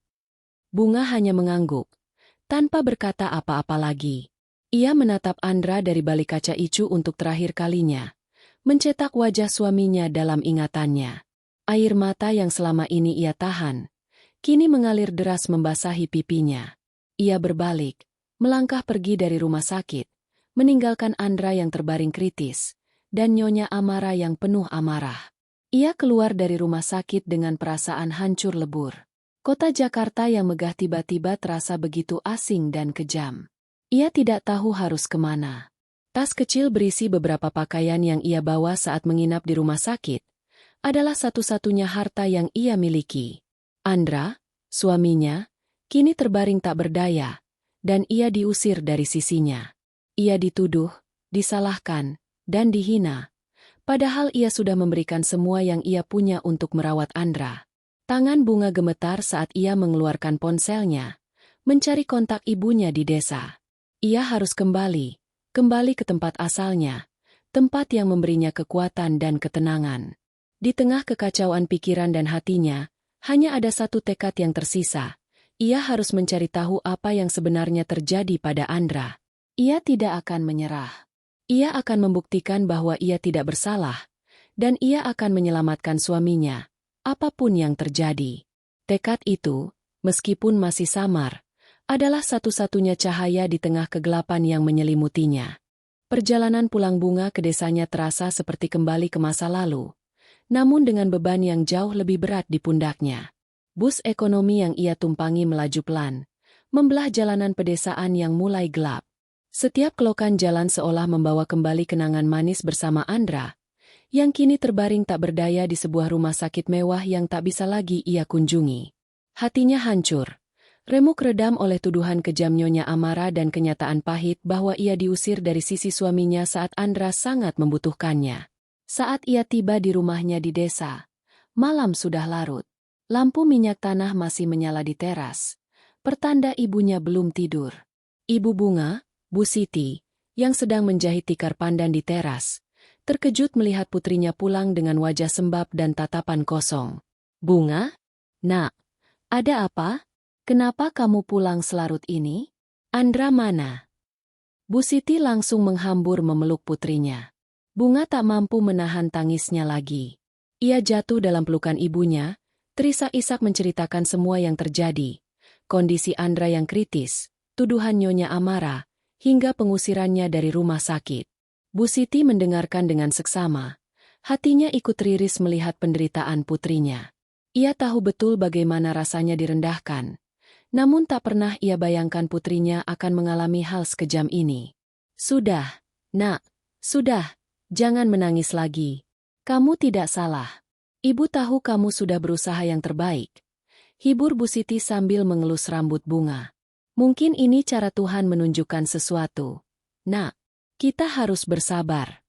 Bunga hanya mengangguk, tanpa berkata apa-apa lagi. Ia menatap Andra dari balik kaca ICU untuk terakhir kalinya, mencetak wajah suaminya dalam ingatannya. Air mata yang selama ini ia tahan, kini mengalir deras membasahi pipinya. Ia berbalik, melangkah pergi dari rumah sakit, meninggalkan Andra yang terbaring kritis, dan Nyonya Amara yang penuh amarah. Ia keluar dari rumah sakit dengan perasaan hancur lebur. Kota Jakarta yang megah tiba-tiba terasa begitu asing dan kejam. Ia tidak tahu harus kemana. Tas kecil berisi beberapa pakaian yang ia bawa saat menginap di rumah sakit adalah satu-satunya harta yang ia miliki. Andra, suaminya, kini terbaring tak berdaya, dan ia diusir dari sisinya. Ia dituduh, disalahkan, dan dihina, padahal ia sudah memberikan semua yang ia punya untuk merawat Andra. Tangan Bunga gemetar saat ia mengeluarkan ponselnya, mencari kontak ibunya di desa. Ia harus kembali ke tempat asalnya, tempat yang memberinya kekuatan dan ketenangan. Di tengah kekacauan pikiran dan hatinya, hanya ada satu tekad yang tersisa. Ia harus mencari tahu apa yang sebenarnya terjadi pada Andra. Ia tidak akan menyerah. Ia akan membuktikan bahwa ia tidak bersalah, dan ia akan menyelamatkan suaminya, apapun yang terjadi. Tekad itu, meskipun masih samar, adalah satu-satunya cahaya di tengah kegelapan yang menyelimutinya. Perjalanan pulang Bunga ke desanya terasa seperti kembali ke masa lalu, namun dengan beban yang jauh lebih berat di pundaknya. Bus ekonomi yang ia tumpangi melaju pelan, membelah jalanan pedesaan yang mulai gelap. Setiap kelokan jalan seolah membawa kembali kenangan manis bersama Andra, yang kini terbaring tak berdaya di sebuah rumah sakit mewah yang tak bisa lagi ia kunjungi. Hatinya hancur, remuk redam oleh tuduhan kejam Nyonya Amara dan kenyataan pahit bahwa ia diusir dari sisi suaminya saat Andra sangat membutuhkannya. Saat ia tiba di rumahnya di desa, malam sudah larut. Lampu minyak tanah masih menyala di teras. Pertanda ibunya belum tidur. Ibu Bunga, Bu Siti, yang sedang menjahit tikar pandan di teras, terkejut melihat putrinya pulang dengan wajah sembab dan tatapan kosong. Bunga? Nak, ada apa? Kenapa kamu pulang selarut ini? Andra mana? Bu Siti langsung menghambur memeluk putrinya. Bunga tak mampu menahan tangisnya lagi. Ia jatuh dalam pelukan ibunya, terisak-isak menceritakan semua yang terjadi. Kondisi Andra yang kritis, tuduhan Nyonya Amara, hingga pengusirannya dari rumah sakit. Bu Siti mendengarkan dengan seksama. Hatinya ikut riris melihat penderitaan putrinya. Ia tahu betul bagaimana rasanya direndahkan. Namun tak pernah ia bayangkan putrinya akan mengalami hal sekejam ini. Sudah, Nak, sudah, jangan menangis lagi. Kamu tidak salah. Ibu tahu kamu sudah berusaha yang terbaik. Hibur Bu Siti sambil mengelus rambut Bunga. Mungkin ini cara Tuhan menunjukkan sesuatu. Nak, kita harus bersabar.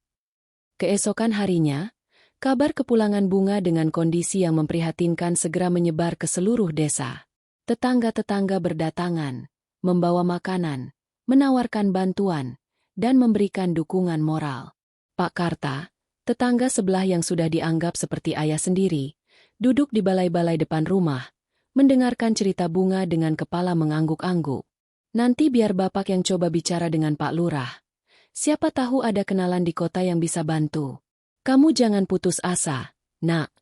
Keesokan harinya, kabar kepulangan Bunga dengan kondisi yang memprihatinkan segera menyebar ke seluruh desa. Tetangga-tetangga berdatangan, membawa makanan, menawarkan bantuan, dan memberikan dukungan moral. Pak Karta, tetangga sebelah yang sudah dianggap seperti ayah sendiri, duduk di balai-balai depan rumah, mendengarkan cerita Bunga dengan kepala mengangguk-angguk. Nanti biar Bapak yang coba bicara dengan Pak Lurah. Siapa tahu ada kenalan di kota yang bisa bantu. Kamu jangan putus asa, Nak,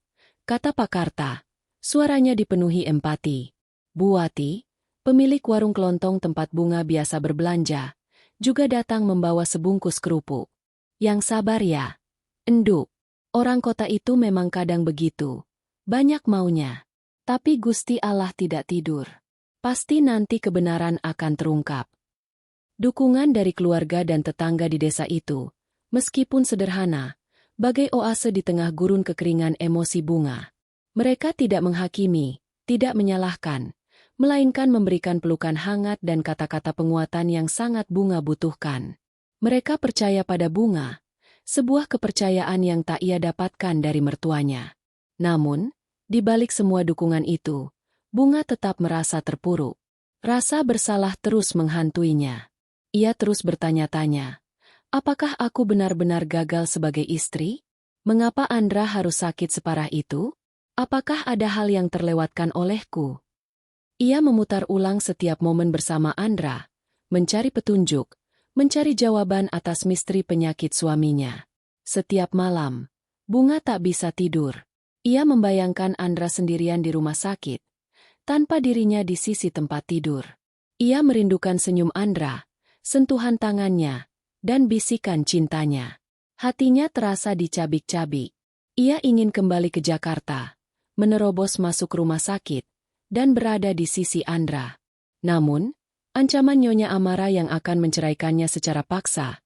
kata Pak Karta. Suaranya dipenuhi empati. Bu Wati, pemilik warung kelontong tempat Bunga biasa berbelanja, juga datang membawa sebungkus kerupuk. Yang sabar ya. Enduk, orang kota itu memang kadang begitu. Banyak maunya. Tapi Gusti Allah tidak tidur. Pasti nanti kebenaran akan terungkap. Dukungan dari keluarga dan tetangga di desa itu, meskipun sederhana, bagai oase di tengah gurun kekeringan emosi Bunga. Mereka tidak menghakimi, tidak menyalahkan, melainkan memberikan pelukan hangat dan kata-kata penguatan yang sangat Bunga butuhkan. Mereka percaya pada Bunga, sebuah kepercayaan yang tak ia dapatkan dari mertuanya. Namun, di balik semua dukungan itu, Bunga tetap merasa terpuruk. Rasa bersalah terus menghantuinya. Ia terus bertanya-tanya, apakah aku benar-benar gagal sebagai istri? Mengapa Andra harus sakit separah itu? Apakah ada hal yang terlewatkan olehku? Ia memutar ulang setiap momen bersama Andra, mencari petunjuk, mencari jawaban atas misteri penyakit suaminya. Setiap malam, Bunga tak bisa tidur. Ia membayangkan Andra sendirian di rumah sakit, tanpa dirinya di sisi tempat tidur. Ia merindukan senyum Andra, sentuhan tangannya, dan bisikan cintanya. Hatinya terasa dicabik-cabik. Ia ingin kembali ke Jakarta, menerobos masuk rumah sakit, dan berada di sisi Andra. Namun, ancaman Nyonya Amara yang akan menceraikannya secara paksa,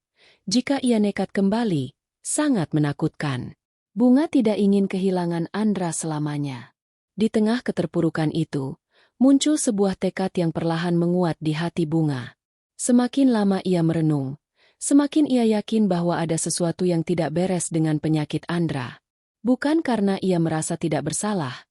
jika ia nekat kembali, sangat menakutkan. Bunga tidak ingin kehilangan Andra selamanya. Di tengah keterpurukan itu, muncul sebuah tekad yang perlahan menguat di hati Bunga. Semakin lama ia merenung, semakin ia yakin bahwa ada sesuatu yang tidak beres dengan penyakit Andra. Bukan karena ia merasa tidak bersalah,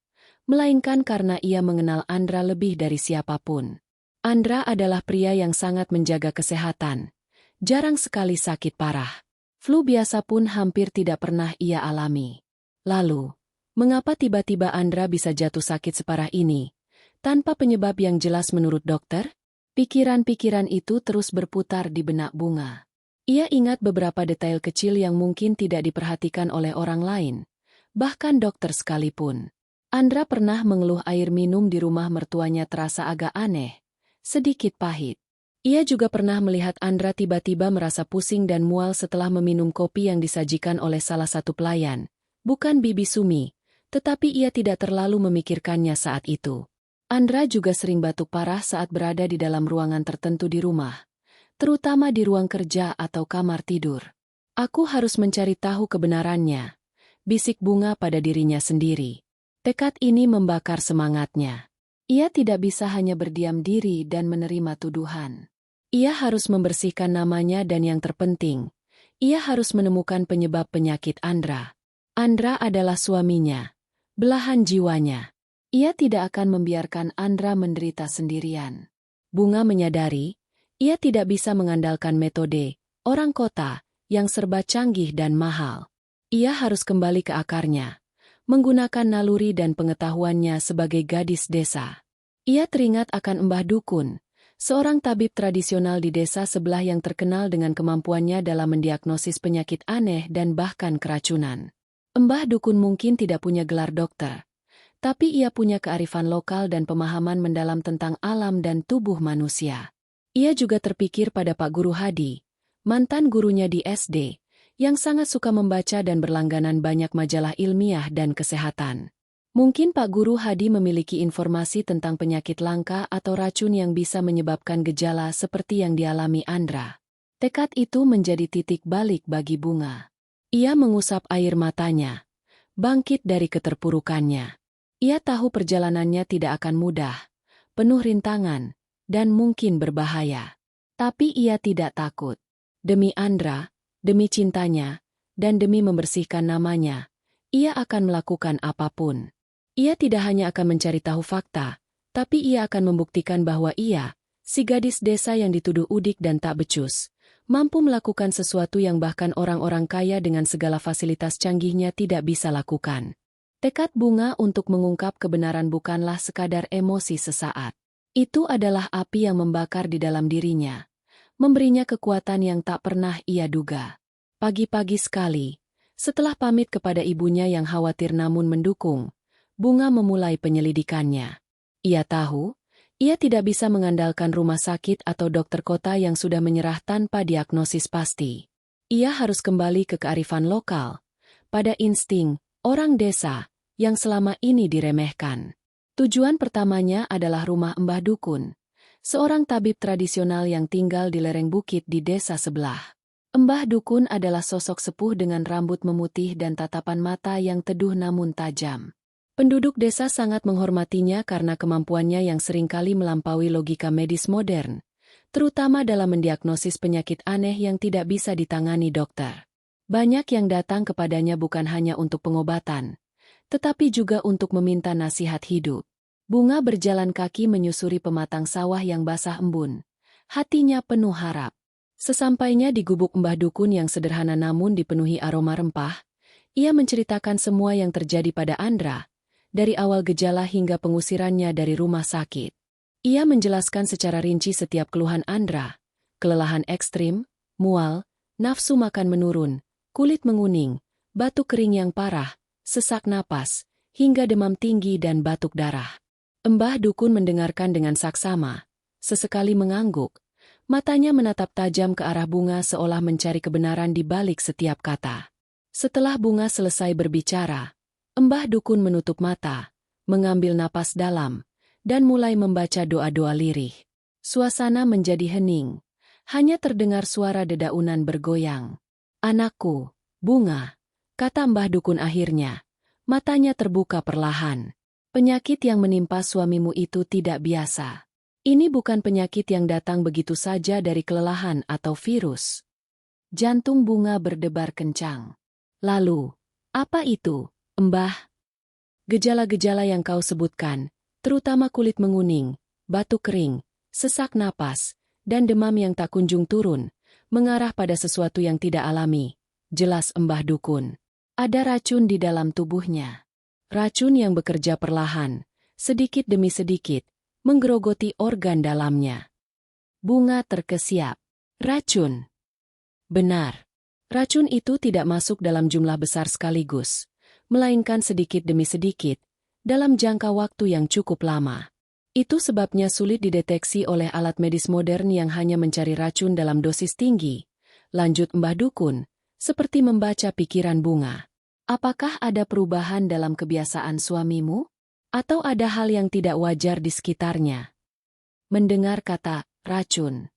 melainkan karena ia mengenal Andra lebih dari siapapun. Andra adalah pria yang sangat menjaga kesehatan. Jarang sekali sakit parah. Flu biasa pun hampir tidak pernah ia alami. Lalu, mengapa tiba-tiba Andra bisa jatuh sakit separah ini, tanpa penyebab yang jelas menurut dokter? Pikiran-pikiran itu terus berputar di benak Bunga. Ia ingat beberapa detail kecil yang mungkin tidak diperhatikan oleh orang lain, bahkan dokter sekalipun. Andra pernah mengeluh air minum di rumah mertuanya terasa agak aneh, sedikit pahit. Ia juga pernah melihat Andra tiba-tiba merasa pusing dan mual setelah meminum kopi yang disajikan oleh salah satu pelayan. Bukan Bibi Sumi, tetapi ia tidak terlalu memikirkannya saat itu. Andra juga sering batuk parah saat berada di dalam ruangan tertentu di rumah, terutama di ruang kerja atau kamar tidur. Aku harus mencari tahu kebenarannya, bisik Bunga pada dirinya sendiri. Tekad ini membakar semangatnya. Ia tidak bisa hanya berdiam diri dan menerima tuduhan. Ia harus membersihkan namanya dan yang terpenting, ia harus menemukan penyebab penyakit Andra. Andra adalah suaminya, belahan jiwanya. Ia tidak akan membiarkan Andra menderita sendirian. Bunga menyadari, ia tidak bisa mengandalkan metode orang kota yang serba canggih dan mahal. Ia harus kembali ke akarnya, menggunakan naluri dan pengetahuannya sebagai gadis desa. Ia teringat akan Mbah Dukun, seorang tabib tradisional di desa sebelah yang terkenal dengan kemampuannya dalam mendiagnosis penyakit aneh dan bahkan keracunan. Mbah Dukun mungkin tidak punya gelar dokter, tapi ia punya kearifan lokal dan pemahaman mendalam tentang alam dan tubuh manusia. Ia juga terpikir pada Pak Guru Hadi, mantan gurunya di SD, yang sangat suka membaca dan berlangganan banyak majalah ilmiah dan kesehatan. Mungkin Pak Guru Hadi memiliki informasi tentang penyakit langka atau racun yang bisa menyebabkan gejala seperti yang dialami Andra. Tekad itu menjadi titik balik bagi Bunga. Ia mengusap air matanya, bangkit dari keterpurukannya. Ia tahu perjalanannya tidak akan mudah, penuh rintangan, dan mungkin berbahaya. Tapi ia tidak takut. Demi Andra, demi cintanya, dan demi membersihkan namanya, ia akan melakukan apapun. Ia tidak hanya akan mencari tahu fakta, tapi ia akan membuktikan bahwa ia, si gadis desa yang dituduh udik dan tak becus, mampu melakukan sesuatu yang bahkan orang-orang kaya dengan segala fasilitas canggihnya tidak bisa lakukan. Tekad Bunga untuk mengungkap kebenaran bukanlah sekadar emosi sesaat. Itu adalah api yang membakar di dalam dirinya, memberinya kekuatan yang tak pernah ia duga. Pagi-pagi sekali, setelah pamit kepada ibunya yang khawatir namun mendukung, Bunga memulai penyelidikannya. Ia tahu, ia tidak bisa mengandalkan rumah sakit atau dokter kota yang sudah menyerah tanpa diagnosis pasti. Ia harus kembali ke kearifan lokal, pada insting orang desa yang selama ini diremehkan. Tujuan pertamanya adalah rumah Mbah Dukun, seorang tabib tradisional yang tinggal di lereng bukit di desa sebelah. Mbah Dukun adalah sosok sepuh dengan rambut memutih dan tatapan mata yang teduh namun tajam. Penduduk desa sangat menghormatinya karena kemampuannya yang seringkali melampaui logika medis modern, terutama dalam mendiagnosis penyakit aneh yang tidak bisa ditangani dokter. Banyak yang datang kepadanya bukan hanya untuk pengobatan, tetapi juga untuk meminta nasihat hidup. Bunga berjalan kaki menyusuri pematang sawah yang basah embun. Hatinya penuh harap. Sesampainya di gubuk Mbah Dukun yang sederhana namun dipenuhi aroma rempah, ia menceritakan semua yang terjadi pada Andra, dari awal gejala hingga pengusirannya dari rumah sakit. Ia menjelaskan secara rinci setiap keluhan Andra, kelelahan ekstrim, mual, nafsu makan menurun, kulit menguning, batuk kering yang parah, sesak napas, hingga demam tinggi dan batuk darah. Mbah Dukun mendengarkan dengan saksama, sesekali mengangguk, matanya menatap tajam ke arah Bunga seolah mencari kebenaran di balik setiap kata. Setelah Bunga selesai berbicara, Mbah Dukun menutup mata, mengambil napas dalam, dan mulai membaca doa-doa lirih. Suasana menjadi hening, hanya terdengar suara dedaunan bergoyang. "Anakku, Bunga," kata Mbah Dukun akhirnya, matanya terbuka perlahan. "Penyakit yang menimpa suamimu itu tidak biasa. Ini bukan penyakit yang datang begitu saja dari kelelahan atau virus." Jantung Bunga berdebar kencang. "Lalu, apa itu, Mbah?" "Gejala-gejala yang kau sebutkan, terutama kulit menguning, batuk kering, sesak napas, dan demam yang tak kunjung turun, mengarah pada sesuatu yang tidak alami," jelas Mbah Dukun. "Ada racun di dalam tubuhnya. Racun yang bekerja perlahan, sedikit demi sedikit, menggerogoti organ dalamnya." Bunga terkesiap. "Racun?" "Benar. Racun itu tidak masuk dalam jumlah besar sekaligus, melainkan sedikit demi sedikit, dalam jangka waktu yang cukup lama. Itu sebabnya sulit dideteksi oleh alat medis modern yang hanya mencari racun dalam dosis tinggi," lanjut Mbah Dukun, seperti membaca pikiran Bunga. "Apakah ada perubahan dalam kebiasaan suamimu? Atau ada hal yang tidak wajar di sekitarnya?" Mendengar kata racun,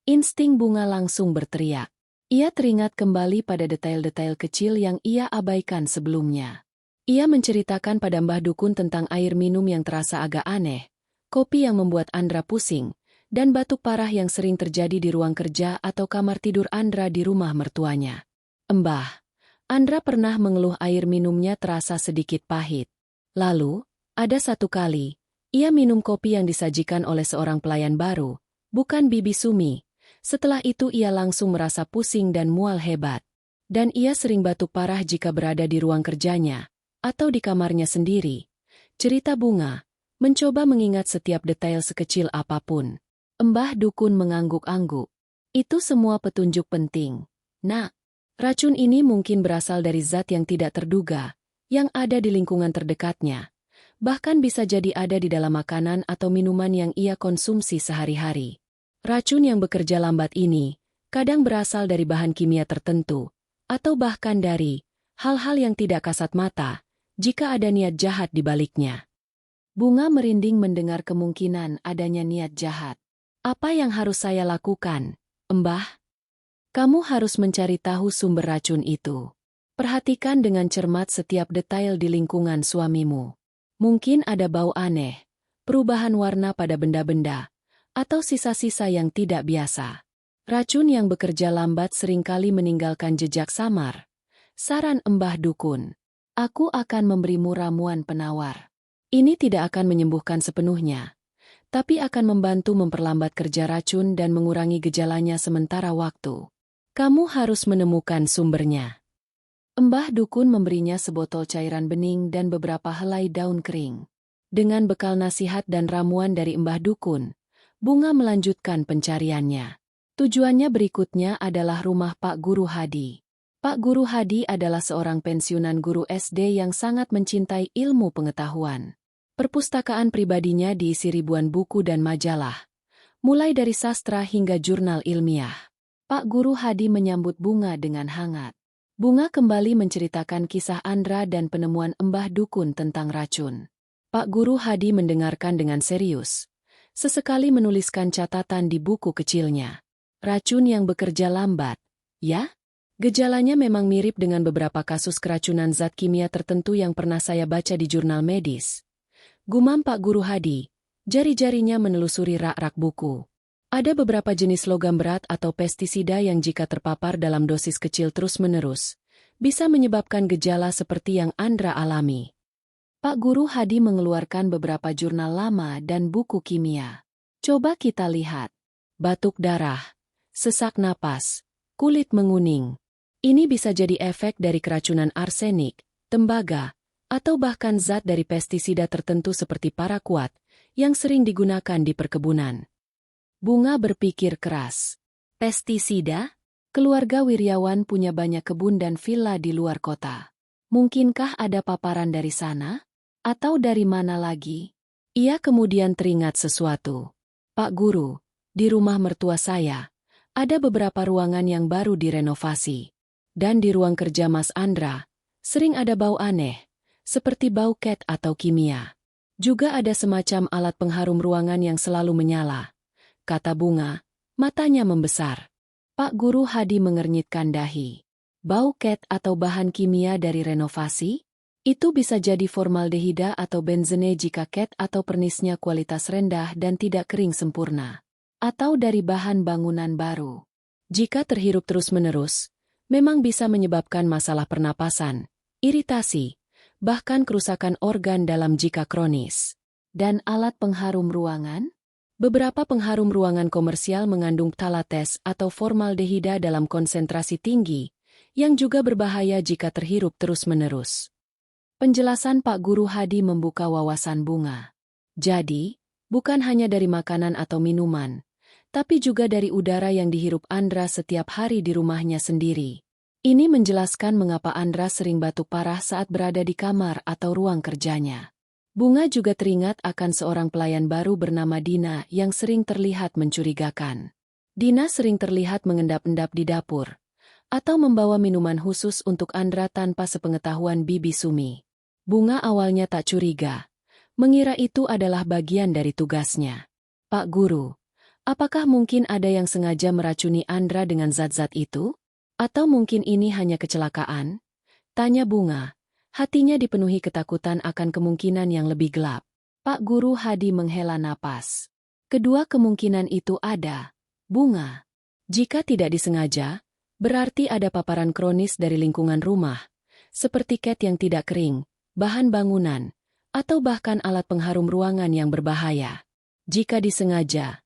insting Bunga langsung berteriak. Ia teringat kembali pada detail-detail kecil yang ia abaikan sebelumnya. Ia menceritakan pada Mbah Dukun tentang air minum yang terasa agak aneh, kopi yang membuat Andra pusing, dan batuk parah yang sering terjadi di ruang kerja atau kamar tidur Andra di rumah mertuanya. "Mbah, Andra pernah mengeluh air minumnya terasa sedikit pahit. Lalu, ada satu kali, ia minum kopi yang disajikan oleh seorang pelayan baru, bukan Bibi Sumi. Setelah itu ia langsung merasa pusing dan mual hebat. Dan ia sering batuk parah jika berada di ruang kerjanya, atau di kamarnya sendiri. Cerita Bunga, mencoba mengingat setiap detail sekecil apapun. Mbah Dukun mengangguk-angguk. Itu semua petunjuk penting. Nak, racun ini mungkin berasal dari zat yang tidak terduga, yang ada di lingkungan terdekatnya. Bahkan bisa jadi ada di dalam makanan atau minuman yang ia konsumsi sehari-hari. Racun yang bekerja lambat ini, kadang berasal dari bahan kimia tertentu, atau bahkan dari hal-hal yang tidak kasat mata, jika ada niat jahat di baliknya. Bunga merinding mendengar kemungkinan adanya niat jahat. Apa yang harus saya lakukan, Mbah? Kamu harus mencari tahu sumber racun itu. Perhatikan dengan cermat setiap detail di lingkungan suamimu. Mungkin ada bau aneh, perubahan warna pada benda-benda, atau sisa-sisa yang tidak biasa. Racun yang bekerja lambat seringkali meninggalkan jejak samar. Saran Mbah Dukun, aku akan memberimu ramuan penawar. Ini tidak akan menyembuhkan sepenuhnya, tapi akan membantu memperlambat kerja racun dan mengurangi gejalanya sementara waktu. Kamu harus menemukan sumbernya. Mbah Dukun memberinya sebotol cairan bening dan beberapa helai daun kering. Dengan bekal nasihat dan ramuan dari Mbah Dukun, Bunga melanjutkan pencariannya. Tujuannya berikutnya adalah rumah Pak Guru Hadi. Pak Guru Hadi adalah seorang pensiunan guru SD yang sangat mencintai ilmu pengetahuan. Perpustakaan pribadinya diisi ribuan buku dan majalah, mulai dari sastra hingga jurnal ilmiah. Pak Guru Hadi menyambut Bunga dengan hangat. Bunga kembali menceritakan kisah Andra dan penemuan Mbah Dukun tentang racun. Pak Guru Hadi mendengarkan dengan serius. Sesekali menuliskan catatan di buku kecilnya. Racun yang bekerja lambat, ya? Gejalanya memang mirip dengan beberapa kasus keracunan zat kimia tertentu yang pernah saya baca di jurnal medis. Gumam Pak Guru Hadi, jari-jarinya menelusuri rak-rak buku. Ada beberapa jenis logam berat atau pestisida yang jika terpapar dalam dosis kecil terus-menerus, bisa menyebabkan gejala seperti yang Andra alami. Pak Guru Hadi mengeluarkan beberapa jurnal lama dan buku kimia. Coba kita lihat. Batuk darah, sesak napas, kulit menguning. Ini bisa jadi efek dari keracunan arsenik, tembaga, atau bahkan zat dari pestisida tertentu seperti paraquat, yang sering digunakan di perkebunan. Bunga berpikir keras. Pestisida? Keluarga Wiryawan punya banyak kebun dan villa di luar kota. Mungkinkah ada paparan dari sana? Atau dari mana lagi? Ia kemudian teringat sesuatu. Pak Guru, di rumah mertua saya, ada beberapa ruangan yang baru direnovasi. Dan di ruang kerja Mas Andra, sering ada bau aneh, seperti bau cat atau kimia. Juga ada semacam alat pengharum ruangan yang selalu menyala. Kata Bunga, matanya membesar. Pak Guru Hadi mengernyitkan dahi. Bau cat atau bahan kimia dari renovasi? Itu bisa jadi formaldehida atau benzene jika cat atau pernisnya kualitas rendah dan tidak kering sempurna. Atau dari bahan bangunan baru. Jika terhirup terus-menerus, memang bisa menyebabkan masalah pernapasan, iritasi, bahkan kerusakan organ dalam jika kronis. Dan alat pengharum ruangan? Beberapa pengharum ruangan komersial mengandung phtalates atau formaldehida dalam konsentrasi tinggi, yang juga berbahaya jika terhirup terus-menerus. Penjelasan Pak Guru Hadi membuka wawasan Bunga. Jadi, bukan hanya dari makanan atau minuman, tapi juga dari udara yang dihirup Andra setiap hari di rumahnya sendiri. Ini menjelaskan mengapa Andra sering batuk parah saat berada di kamar atau ruang kerjanya. Bunga juga teringat akan seorang pelayan baru bernama Dina yang sering terlihat mencurigakan. Dina sering terlihat mengendap-endap di dapur, atau membawa minuman khusus untuk Andra tanpa sepengetahuan Bibi Sumi. Bunga awalnya tak curiga, mengira itu adalah bagian dari tugasnya. Pak Guru, apakah mungkin ada yang sengaja meracuni Andra dengan zat-zat itu? Atau mungkin ini hanya kecelakaan? Tanya Bunga. Hatinya dipenuhi ketakutan akan kemungkinan yang lebih gelap. Pak Guru Hadi menghela napas. Kedua kemungkinan itu ada. Bunga. Jika tidak disengaja, Berarti ada paparan kronis dari lingkungan rumah, seperti cat yang tidak kering, bahan bangunan, atau bahkan alat pengharum ruangan yang berbahaya. Jika disengaja,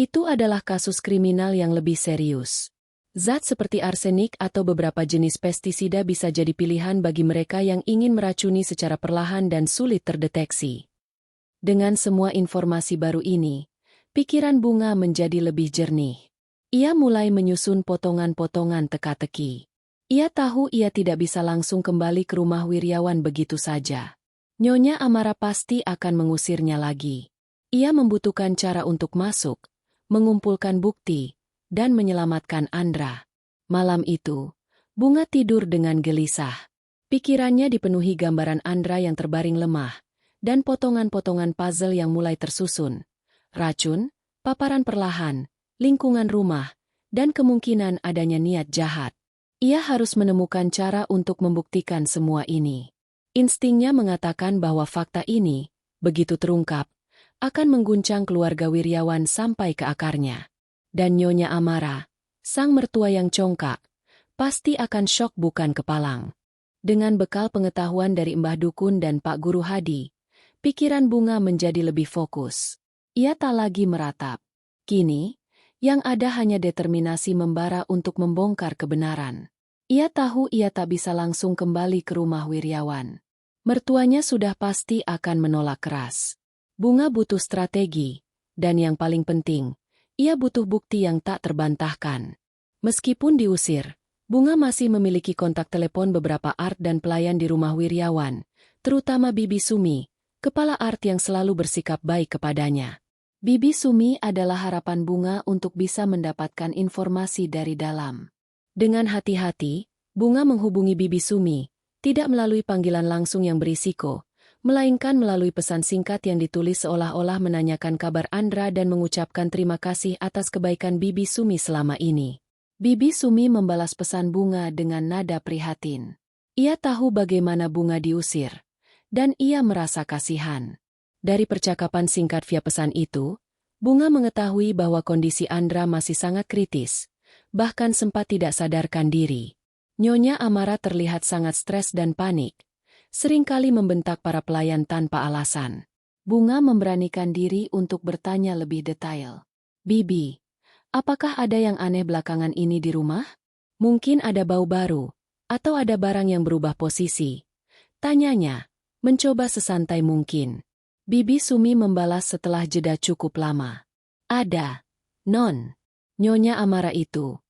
itu adalah kasus kriminal yang lebih serius. Zat seperti arsenik atau beberapa jenis pestisida bisa jadi pilihan bagi mereka yang ingin meracuni secara perlahan dan sulit terdeteksi. Dengan semua informasi baru ini, pikiran Bunga menjadi lebih jernih. Ia mulai menyusun potongan-potongan teka-teki. Ia tahu ia tidak bisa langsung kembali ke rumah Wiryawan begitu saja. Nyonya Amara pasti akan mengusirnya lagi. Ia membutuhkan cara untuk masuk, mengumpulkan bukti, dan menyelamatkan Andra. Malam itu, Bunga tidur dengan gelisah. Pikirannya dipenuhi gambaran Andra yang terbaring lemah, dan potongan-potongan puzzle yang mulai tersusun. Racun, paparan perlahan, lingkungan rumah, dan kemungkinan adanya niat jahat. Ia harus menemukan cara untuk membuktikan semua ini. Instingnya mengatakan bahwa fakta ini, begitu terungkap, akan mengguncang keluarga Wiryawan sampai ke akarnya. Dan Nyonya Amara, sang mertua yang congkak, pasti akan syok bukan kepalang. Dengan bekal pengetahuan dari Mbah Dukun dan Pak Guru Hadi, pikiran Bunga menjadi lebih fokus. Ia tak lagi meratap. Kini, yang ada hanya determinasi membara untuk membongkar kebenaran. Ia tahu ia tak bisa langsung kembali ke rumah Wiryawan. Mertuanya sudah pasti akan menolak keras. Bunga butuh strategi, dan yang paling penting, ia butuh bukti yang tak terbantahkan. Meskipun diusir, Bunga masih memiliki kontak telepon beberapa art dan pelayan di rumah Wiryawan, terutama Bibi Sumi, kepala art yang selalu bersikap baik kepadanya. Bibi Sumi adalah harapan Bunga untuk bisa mendapatkan informasi dari dalam. Dengan hati-hati, Bunga menghubungi Bibi Sumi, tidak melalui panggilan langsung yang berisiko, melainkan melalui pesan singkat yang ditulis seolah-olah menanyakan kabar Andra dan mengucapkan terima kasih atas kebaikan Bibi Sumi selama ini. Bibi Sumi membalas pesan Bunga dengan nada prihatin. Ia tahu bagaimana Bunga diusir, dan ia merasa kasihan. Dari percakapan singkat via pesan itu, Bunga mengetahui bahwa kondisi Andra masih sangat kritis, bahkan sempat tidak sadarkan diri. Nyonya Amara terlihat sangat stres dan panik, seringkali membentak para pelayan tanpa alasan. Bunga memberanikan diri untuk bertanya lebih detail. Bibi, apakah ada yang aneh belakangan ini di rumah? Mungkin ada bau baru, atau ada barang yang berubah posisi. Tanyanya, mencoba sesantai mungkin. Bibi Sumi membalas setelah jeda cukup lama. Ada, Non. Nyonya Amara itu.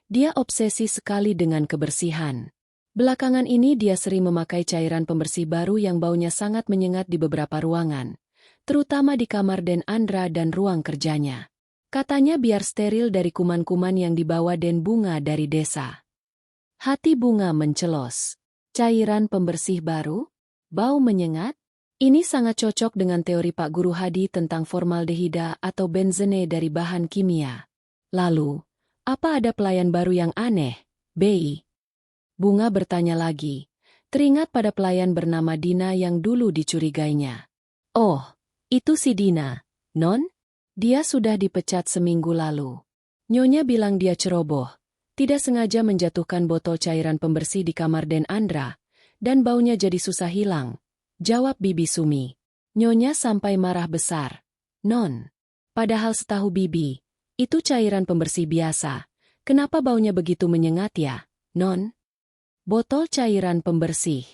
Dia obsesi sekali dengan kebersihan. Belakangan ini dia sering memakai cairan pembersih baru yang baunya sangat menyengat di beberapa ruangan, terutama di kamar Den Andra dan ruang kerjanya. Katanya biar steril dari kuman-kuman yang dibawa Den Bunga dari desa. Hati Bunga mencelos. Cairan pembersih baru? Bau menyengat? Ini sangat cocok dengan teori Pak Guru Hadi tentang formaldehida atau benzene dari bahan kimia. Lalu, apa ada pelayan baru yang aneh, Bi? Bunga bertanya lagi, teringat pada pelayan bernama Dina yang dulu dicurigainya. Oh, itu si Dina, Non? Dia sudah dipecat seminggu lalu. Nyonya bilang dia ceroboh, tidak sengaja menjatuhkan botol cairan pembersih di kamar Den Andra, dan baunya jadi susah hilang, jawab Bibi Sumi. Nyonya sampai marah besar. Non, padahal setahu Bibi, itu cairan pembersih biasa, kenapa baunya begitu menyengat ya, Non? Botol cairan pembersih.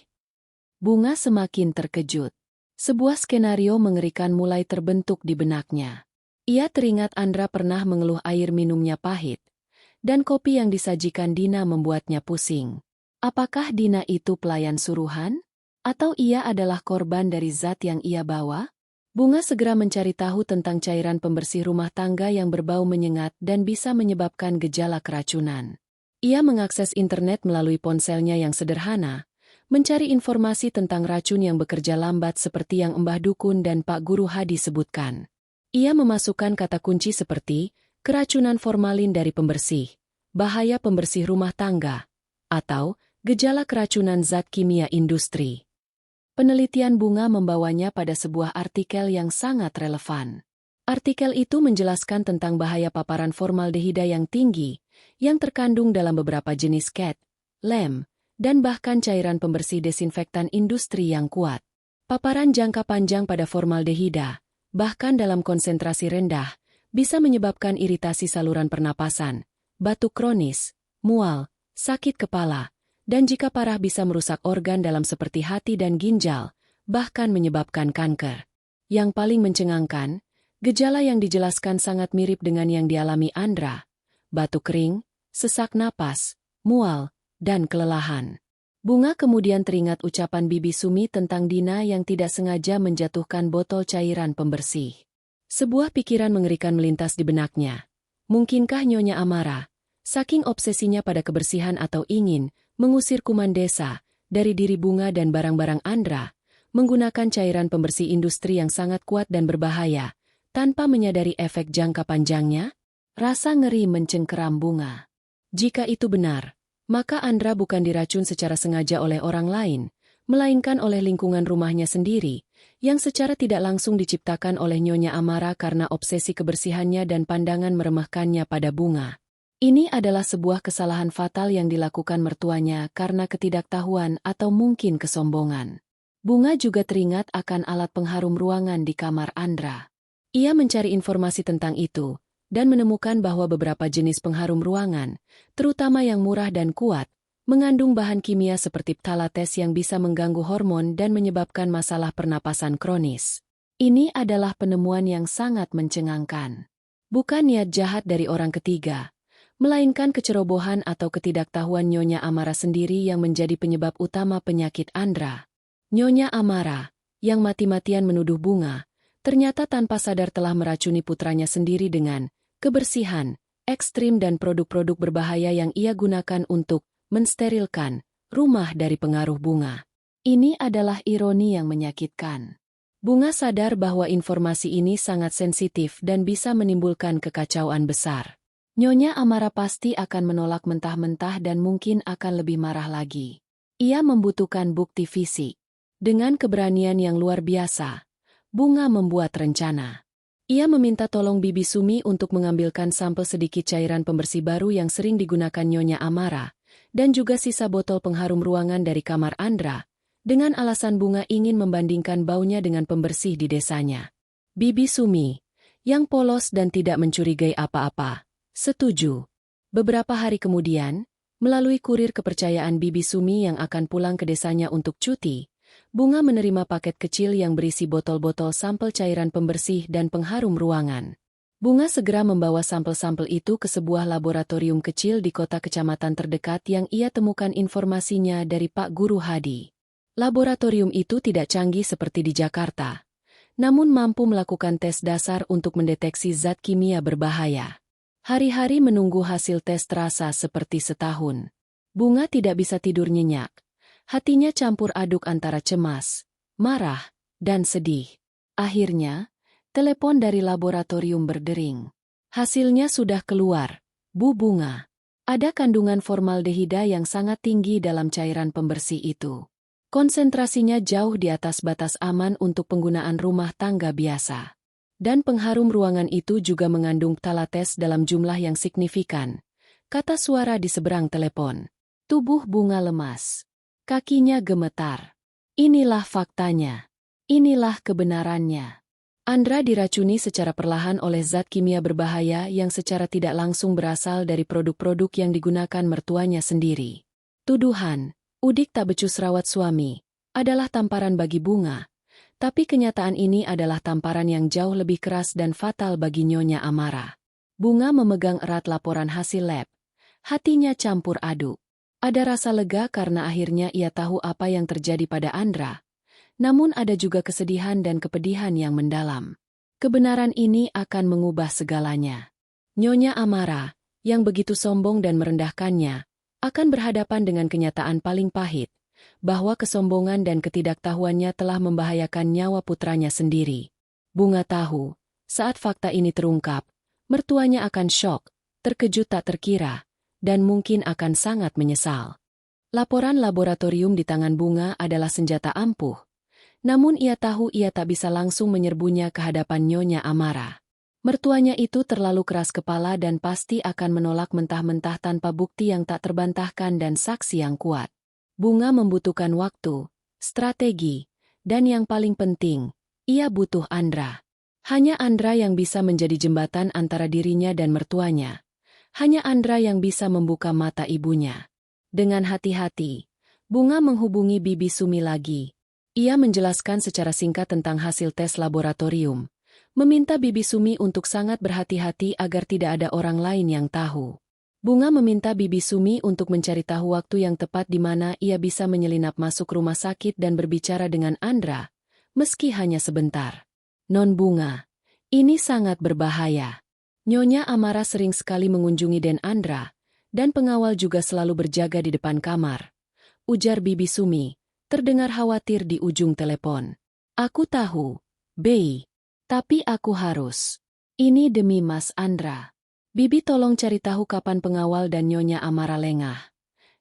Bunga semakin terkejut. Sebuah skenario mengerikan mulai terbentuk di benaknya. Ia teringat Andra pernah mengeluh air minumnya pahit, dan kopi yang disajikan Dina membuatnya pusing. Apakah Dina itu pelayan suruhan? Atau ia adalah korban dari zat yang ia bawa? Bunga segera mencari tahu tentang cairan pembersih rumah tangga yang berbau menyengat dan bisa menyebabkan gejala keracunan. Ia mengakses internet melalui ponselnya yang sederhana, mencari informasi tentang racun yang bekerja lambat seperti yang Mbah Dukun dan Pak Guru Hadi sebutkan. Ia memasukkan kata kunci seperti keracunan formalin dari pembersih, bahaya pembersih rumah tangga, atau gejala keracunan zat kimia industri. Penelitian Bunga membawanya pada sebuah artikel yang sangat relevan. Artikel itu menjelaskan tentang bahaya paparan formaldehida yang tinggi, yang terkandung dalam beberapa jenis cat, lem, dan bahkan cairan pembersih desinfektan industri yang kuat. Paparan jangka panjang pada formaldehida, bahkan dalam konsentrasi rendah, bisa menyebabkan iritasi saluran pernapasan, batuk kronis, mual, sakit kepala, dan jika parah bisa merusak organ dalam seperti hati dan ginjal, bahkan menyebabkan kanker. Yang paling mencengangkan, gejala yang dijelaskan sangat mirip dengan yang dialami Andra, batuk kering, sesak napas, mual, dan kelelahan. Bunga kemudian teringat ucapan Bibi Sumi tentang Dina yang tidak sengaja menjatuhkan botol cairan pembersih. Sebuah pikiran mengerikan melintas di benaknya. Mungkinkah Nyonya Amara, saking obsesinya pada kebersihan atau ingin mengusir kuman desa dari diri Bunga dan barang-barang Andra, menggunakan cairan pembersih industri yang sangat kuat dan berbahaya, tanpa menyadari efek jangka panjangnya? Rasa ngeri mencengkeram Bunga. Jika itu benar, maka Andra bukan diracun secara sengaja oleh orang lain, melainkan oleh lingkungan rumahnya sendiri, yang secara tidak langsung diciptakan oleh Nyonya Amara karena obsesi kebersihannya dan pandangan meremehkannya pada Bunga. Ini adalah sebuah kesalahan fatal yang dilakukan mertuanya karena ketidaktahuan atau mungkin kesombongan. Bunga juga teringat akan alat pengharum ruangan di kamar Andra. Ia mencari informasi tentang itu, dan menemukan bahwa beberapa jenis pengharum ruangan, terutama yang murah dan kuat, mengandung bahan kimia seperti phtalates yang bisa mengganggu hormon dan menyebabkan masalah pernapasan kronis. Ini adalah penemuan yang sangat mencengangkan. Bukan niat jahat dari orang ketiga, melainkan kecerobohan atau ketidaktahuan Nyonya Amara sendiri yang menjadi penyebab utama penyakit Andra. Nyonya Amara, yang mati-matian menuduh Bunga, ternyata tanpa sadar telah meracuni putranya sendiri dengan kebersihan ekstrim dan produk-produk berbahaya yang ia gunakan untuk mensterilkan rumah dari pengaruh Bunga. Ini adalah ironi yang menyakitkan. Bunga sadar bahwa informasi ini sangat sensitif dan bisa menimbulkan kekacauan besar. Nyonya Amara pasti akan menolak mentah-mentah dan mungkin akan lebih marah lagi. Ia membutuhkan bukti fisik. Dengan keberanian yang luar biasa, Bunga membuat rencana. Ia meminta tolong Bibi Sumi untuk mengambilkan sampel sedikit cairan pembersih baru yang sering digunakan Nyonya Amara, dan juga sisa botol pengharum ruangan dari kamar Andra, dengan alasan Bunga ingin membandingkan baunya dengan pembersih di desanya. Bibi Sumi, yang polos dan tidak mencurigai apa-apa, setuju. Beberapa hari kemudian, melalui kurir kepercayaan Bibi Sumi yang akan pulang ke desanya untuk cuti, Bunga menerima paket kecil yang berisi botol-botol sampel cairan pembersih dan pengharum ruangan. Bunga segera membawa sampel-sampel itu ke sebuah laboratorium kecil di kota kecamatan terdekat yang ia temukan informasinya dari Pak Guru Hadi. Laboratorium itu tidak canggih seperti di Jakarta, namun mampu melakukan tes dasar untuk mendeteksi zat kimia berbahaya. Hari-hari menunggu hasil tes terasa seperti setahun. Bunga tidak bisa tidur nyenyak. Hatinya campur aduk antara cemas, marah, dan sedih. Akhirnya, telepon dari laboratorium berdering. Hasilnya sudah keluar, Bu Bunga. Ada kandungan formaldehida yang sangat tinggi dalam cairan pembersih itu. Konsentrasinya jauh di atas batas aman untuk penggunaan rumah tangga biasa. Dan pengharum ruangan itu juga mengandung phtalates dalam jumlah yang signifikan, kata suara di seberang telepon. Tubuh Bunga lemas. Kakinya gemetar. Inilah faktanya. Inilah kebenarannya. Andra diracuni secara perlahan oleh zat kimia berbahaya yang secara tidak langsung berasal dari produk-produk yang digunakan mertuanya sendiri. Tuduhan, udik tak becus rawat suami, adalah tamparan bagi Bunga, tapi kenyataan ini adalah tamparan yang jauh lebih keras dan fatal bagi Nyonya Amara. Bunga memegang erat laporan hasil lab. Hatinya campur aduk. Ada rasa lega karena akhirnya ia tahu apa yang terjadi pada Andra. Namun ada juga kesedihan dan kepedihan yang mendalam. Kebenaran ini akan mengubah segalanya. Nyonya Amara, yang begitu sombong dan merendahkannya, akan berhadapan dengan kenyataan paling pahit, bahwa kesombongan dan ketidaktahuannya telah membahayakan nyawa putranya sendiri. Bunga tahu, saat fakta ini terungkap, mertuanya akan syok, terkejut tak terkira, dan mungkin akan sangat menyesal. Laporan laboratorium di tangan Bunga adalah senjata ampuh, namun ia tahu ia tak bisa langsung menyerbunya ke hadapan Nyonya Amara. Mertuanya itu terlalu keras kepala dan pasti akan menolak mentah-mentah tanpa bukti yang tak terbantahkan dan saksi yang kuat. Bunga membutuhkan waktu, strategi, dan yang paling penting, ia butuh Andra. Hanya Andra yang bisa menjadi jembatan antara dirinya dan mertuanya. Hanya Andra yang bisa membuka mata ibunya. Dengan hati-hati, Bunga menghubungi Bibi Sumi lagi. Ia menjelaskan secara singkat tentang hasil tes laboratorium. Meminta Bibi Sumi untuk sangat berhati-hati agar tidak ada orang lain yang tahu. Bunga meminta Bibi Sumi untuk mencari tahu waktu yang tepat di mana ia bisa menyelinap masuk rumah sakit dan berbicara dengan Andra, meski hanya sebentar. Non Bunga, ini sangat berbahaya. Nyonya Amara sering sekali mengunjungi Den Andra, dan pengawal juga selalu berjaga di depan kamar. Ujar Bibi Sumi, terdengar khawatir di ujung telepon. Aku tahu, Bei. Tapi aku harus. Ini demi Mas Andra. Bibi tolong cari tahu kapan pengawal dan Nyonya Amara lengah.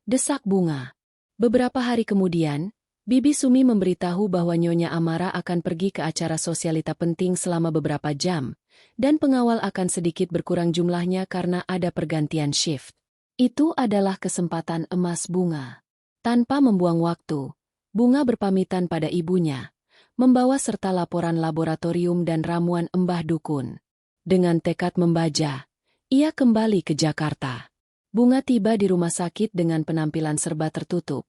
Desak Bunga. Beberapa hari kemudian, Bibi Sumi memberitahu bahwa Nyonya Amara akan pergi ke acara sosialita penting selama beberapa jam, dan pengawal akan sedikit berkurang jumlahnya karena ada pergantian shift. Itu adalah kesempatan emas Bunga. Tanpa membuang waktu, Bunga berpamitan pada ibunya, membawa serta laporan laboratorium dan ramuan Mbah Dukun. Dengan tekad membaja, ia kembali ke Jakarta. Bunga tiba di rumah sakit dengan penampilan serba tertutup,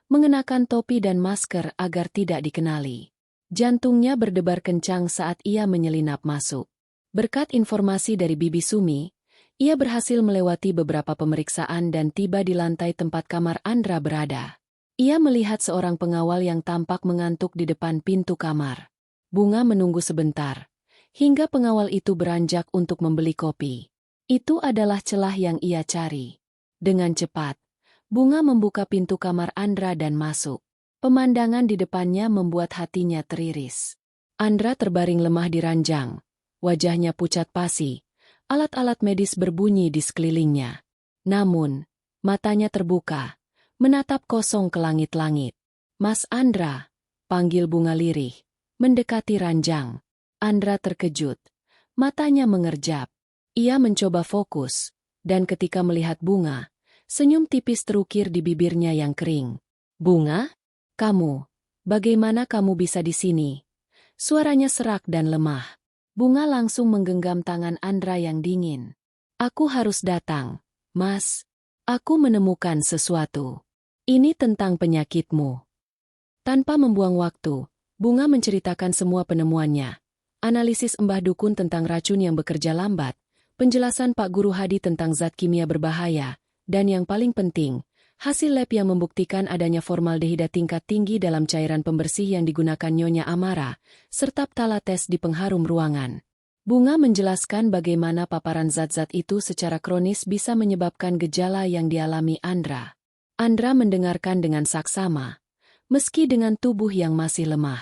mengenakan topi dan masker agar tidak dikenali. Jantungnya berdebar kencang saat ia menyelinap masuk. Berkat informasi dari Bibi Sumi, ia berhasil melewati beberapa pemeriksaan dan tiba di lantai tempat kamar Andra berada. Ia melihat seorang pengawal yang tampak mengantuk di depan pintu kamar. Bunga menunggu sebentar, hingga pengawal itu beranjak untuk membeli kopi. Itu adalah celah yang ia cari. Dengan cepat, Bunga membuka pintu kamar Andra dan masuk. Pemandangan di depannya membuat hatinya teriris. Andra terbaring lemah di ranjang, wajahnya pucat pasi, alat-alat medis berbunyi di sekelilingnya. Namun, matanya terbuka, menatap kosong ke langit-langit. Mas Andra, panggil Bunga lirih, mendekati ranjang. Andra terkejut, matanya mengerjap. Ia mencoba fokus, dan ketika melihat Bunga, senyum tipis terukir di bibirnya yang kering. Bunga? Kamu, bagaimana kamu bisa di sini? Suaranya serak dan lemah. Bunga langsung menggenggam tangan Andra yang dingin. Aku harus datang, Mas. Aku menemukan sesuatu. Ini tentang penyakitmu. Tanpa membuang waktu, Bunga menceritakan semua penemuannya. Analisis Mbah Dukun tentang racun yang bekerja lambat, penjelasan Pak Guru Hadi tentang zat kimia berbahaya, dan yang paling penting, hasil lab yang membuktikan adanya formaldehida tingkat tinggi dalam cairan pembersih yang digunakan Nyonya Amara, serta phtala tes di pengharum ruangan. Bunga menjelaskan bagaimana paparan zat-zat itu secara kronis bisa menyebabkan gejala yang dialami Andra. Andra mendengarkan dengan saksama, meski dengan tubuh yang masih lemah.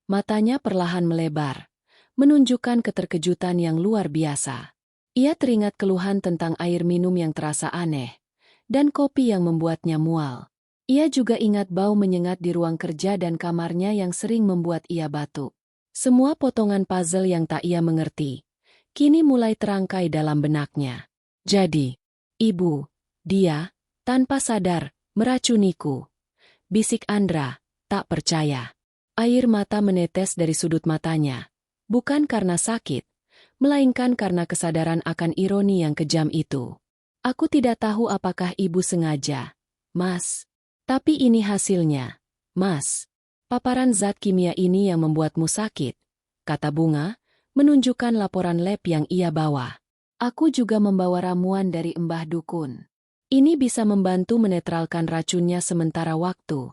Matanya perlahan melebar, menunjukkan keterkejutan yang luar biasa. Ia teringat keluhan tentang air minum yang terasa aneh, dan kopi yang membuatnya mual. Ia juga ingat bau menyengat di ruang kerja dan kamarnya yang sering membuat ia batuk. Semua potongan puzzle yang tak ia mengerti, kini mulai terangkai dalam benaknya. Jadi, ibu, dia, tanpa sadar, meracuniku. Bisik Andra, tak percaya. Air mata menetes dari sudut matanya. Bukan karena sakit, melainkan karena kesadaran akan ironi yang kejam itu. Aku tidak tahu apakah ibu sengaja, Mas. Tapi ini hasilnya, Mas. Paparan zat kimia ini yang membuatmu sakit, kata Bunga, menunjukkan laporan lab yang ia bawa. Aku juga membawa ramuan dari Mbah Dukun. Ini bisa membantu menetralkan racunnya sementara waktu.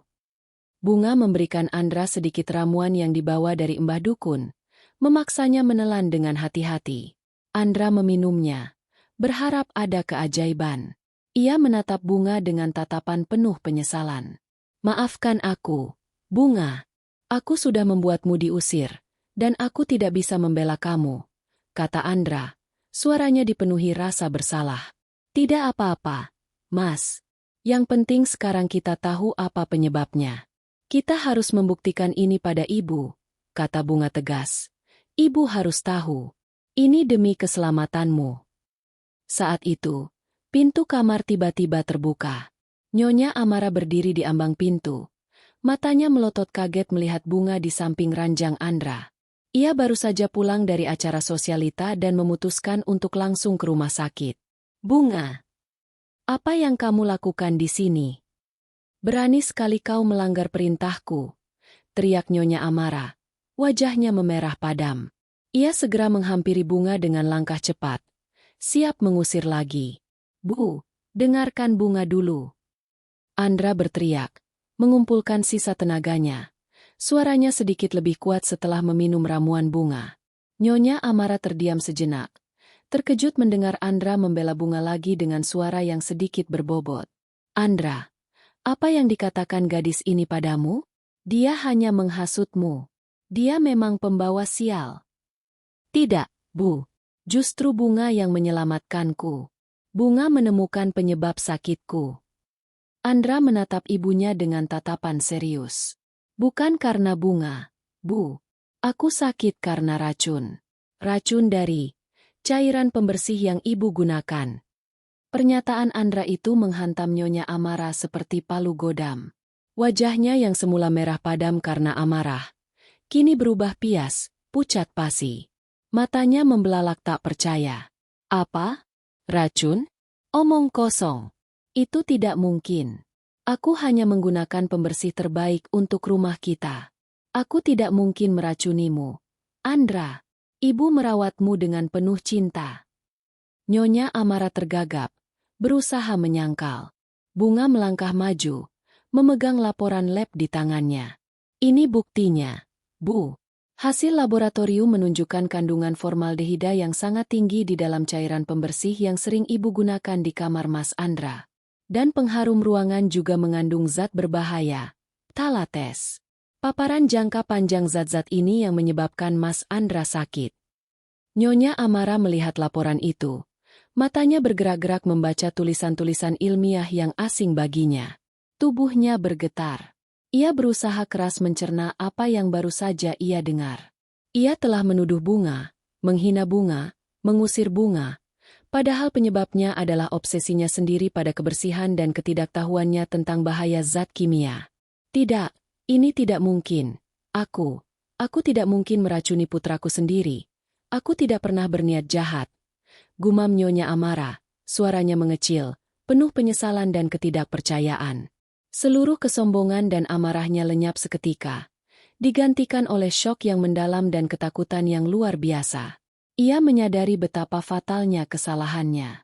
Bunga memberikan Andra sedikit ramuan yang dibawa dari Mbah Dukun, memaksanya menelan dengan hati-hati. Andra meminumnya, berharap ada keajaiban. Ia menatap Bunga dengan tatapan penuh penyesalan. Maafkan aku, Bunga. Aku sudah membuatmu diusir, dan aku tidak bisa membela kamu, kata Andra. Suaranya dipenuhi rasa bersalah. Tidak apa-apa, Mas. Yang penting sekarang kita tahu apa penyebabnya. Kita harus membuktikan ini pada ibu, kata Bunga tegas. Ibu harus tahu. Ini demi keselamatanmu. Saat itu, pintu kamar tiba-tiba terbuka. Nyonya Amara berdiri di ambang pintu. Matanya melotot kaget melihat Bunga di samping ranjang Andra. Ia baru saja pulang dari acara sosialita dan memutuskan untuk langsung ke rumah sakit. Bunga, apa yang kamu lakukan di sini? Berani sekali kau melanggar perintahku, teriak Nyonya Amara. Wajahnya memerah padam. Ia segera menghampiri Bunga dengan langkah cepat, siap mengusir lagi. Bu, dengarkan Bunga dulu. Andra berteriak, mengumpulkan sisa tenaganya. Suaranya sedikit lebih kuat setelah meminum ramuan Bunga. Nyonya Amara terdiam sejenak, terkejut mendengar Andra membela Bunga lagi dengan suara yang sedikit berbobot. Andra, apa yang dikatakan gadis ini padamu? Dia hanya menghasutmu. Dia memang pembawa sial. Tidak, Bu. Justru Bunga yang menyelamatkanku. Bunga menemukan penyebab sakitku. Andra menatap ibunya dengan tatapan serius. Bukan karena Bunga, Bu. Aku sakit karena racun. Racun dari cairan pembersih yang ibu gunakan. Pernyataan Andra itu menghantam Nyonya Amara seperti palu godam. Wajahnya yang semula merah padam karena amarah, kini berubah pias, pucat pasi. Matanya membelalak tak percaya. Apa? Racun? Omong kosong. Itu tidak mungkin. Aku hanya menggunakan pembersih terbaik untuk rumah kita. Aku tidak mungkin meracunimu. Andra, ibu merawatmu dengan penuh cinta. Nyonya Amara tergagap, berusaha menyangkal. Bunga melangkah maju, memegang laporan lab di tangannya. Ini buktinya, Bu. Hasil laboratorium menunjukkan kandungan formaldehida yang sangat tinggi di dalam cairan pembersih yang sering ibu gunakan di kamar Mas Andra. Dan pengharum ruangan juga mengandung zat berbahaya, talates. Paparan jangka panjang zat-zat ini yang menyebabkan Mas Andra sakit. Nyonya Amara melihat laporan itu. Matanya bergerak-gerak membaca tulisan-tulisan ilmiah yang asing baginya. Tubuhnya bergetar. Ia berusaha keras mencerna apa yang baru saja ia dengar. Ia telah menuduh Bunga, menghina Bunga, mengusir Bunga, padahal penyebabnya adalah obsesinya sendiri pada kebersihan dan ketidaktahuannya tentang bahaya zat kimia. Tidak, ini tidak mungkin. Aku tidak mungkin meracuni putraku sendiri. Aku tidak pernah berniat jahat. Gumam Nyonya Amara, suaranya mengecil, penuh penyesalan dan ketidakpercayaan. Seluruh kesombongan dan amarahnya lenyap seketika, digantikan oleh syok yang mendalam dan ketakutan yang luar biasa. Ia menyadari betapa fatalnya kesalahannya.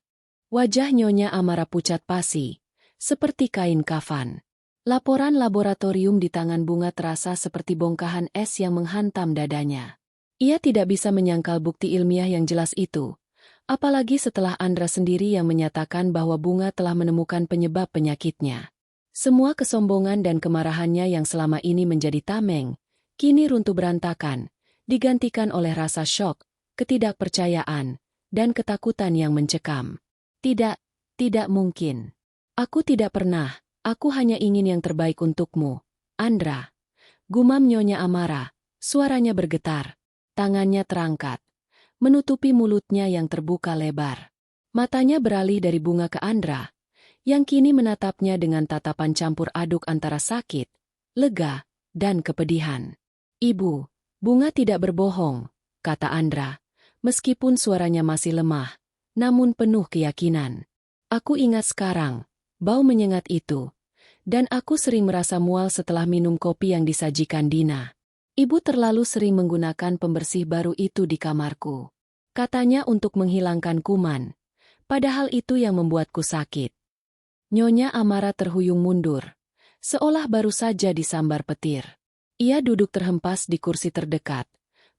Wajah Nyonya Amara pucat pasi, seperti kain kafan. Laporan laboratorium di tangan Bunga terasa seperti bongkahan es yang menghantam dadanya. Ia tidak bisa menyangkal bukti ilmiah yang jelas itu, apalagi setelah Andra sendiri yang menyatakan bahwa Bunga telah menemukan penyebab penyakitnya. Semua kesombongan dan kemarahannya yang selama ini menjadi tameng, kini runtuh berantakan, digantikan oleh rasa syok, ketidakpercayaan, dan ketakutan yang mencekam. Tidak mungkin. Aku tidak pernah, aku hanya ingin yang terbaik untukmu, Andra. Gumam Nyonya Amara, suaranya bergetar, tangannya terangkat, menutupi mulutnya yang terbuka lebar. Matanya beralih dari Bunga ke Andra, yang kini menatapnya dengan tatapan campur aduk antara sakit, lega, dan kepedihan. Ibu, Bunga tidak berbohong, kata Andra, meskipun suaranya masih lemah, namun penuh keyakinan. Aku ingat sekarang, bau menyengat itu, dan aku sering merasa mual setelah minum kopi yang disajikan Dina. Ibu terlalu sering menggunakan pembersih baru itu di kamarku. Katanya untuk menghilangkan kuman, padahal itu yang membuatku sakit. Nyonya Amara terhuyung mundur, seolah baru saja disambar petir. Ia duduk terhempas di kursi terdekat,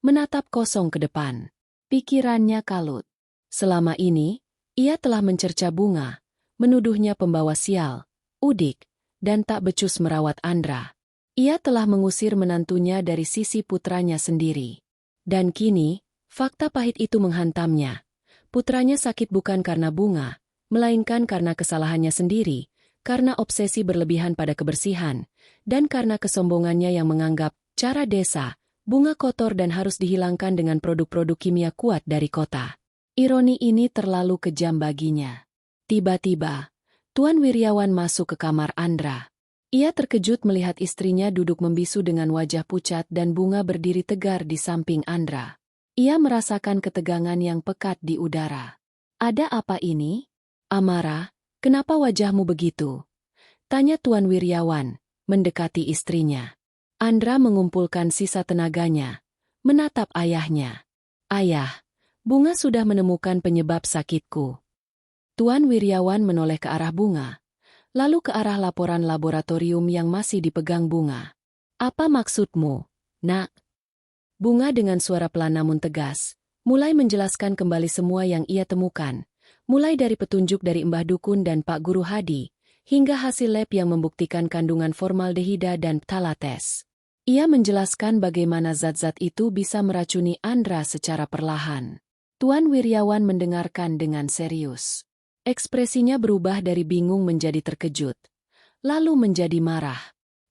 menatap kosong ke depan. Pikirannya kalut. Selama ini, ia telah mencerca Bunga, menuduhnya pembawa sial, udik, dan tak becus merawat Andra. Ia telah mengusir menantunya dari sisi putranya sendiri. Dan kini, fakta pahit itu menghantamnya. Putranya sakit bukan karena Bunga, melainkan karena kesalahannya sendiri, karena obsesi berlebihan pada kebersihan, dan karena kesombongannya yang menganggap cara desa Bunga kotor dan harus dihilangkan dengan produk-produk kimia kuat dari kota. Ironi ini terlalu kejam baginya. Tiba-tiba, Tuan Wiryawan masuk ke kamar Andra. Ia terkejut melihat istrinya duduk membisu dengan wajah pucat dan Bunga berdiri tegar di samping Andra. Ia merasakan ketegangan yang pekat di udara. Ada apa ini? Amara, kenapa wajahmu begitu? Tanya Tuan Wiryawan, mendekati istrinya. Andra mengumpulkan sisa tenaganya, menatap ayahnya. Ayah, Bunga sudah menemukan penyebab sakitku. Tuan Wiryawan menoleh ke arah Bunga, lalu ke arah laporan laboratorium yang masih dipegang Bunga. Apa maksudmu, Nak? Bunga dengan suara pelan namun tegas, mulai menjelaskan kembali semua yang ia temukan, mulai dari petunjuk dari Mbah Dukun dan Pak Guru Hadi, hingga hasil lab yang membuktikan kandungan formaldehida dan phtalates. Ia menjelaskan bagaimana zat-zat itu bisa meracuni Andra secara perlahan. Tuan Wiryawan mendengarkan dengan serius. Ekspresinya berubah dari bingung menjadi terkejut, lalu menjadi marah.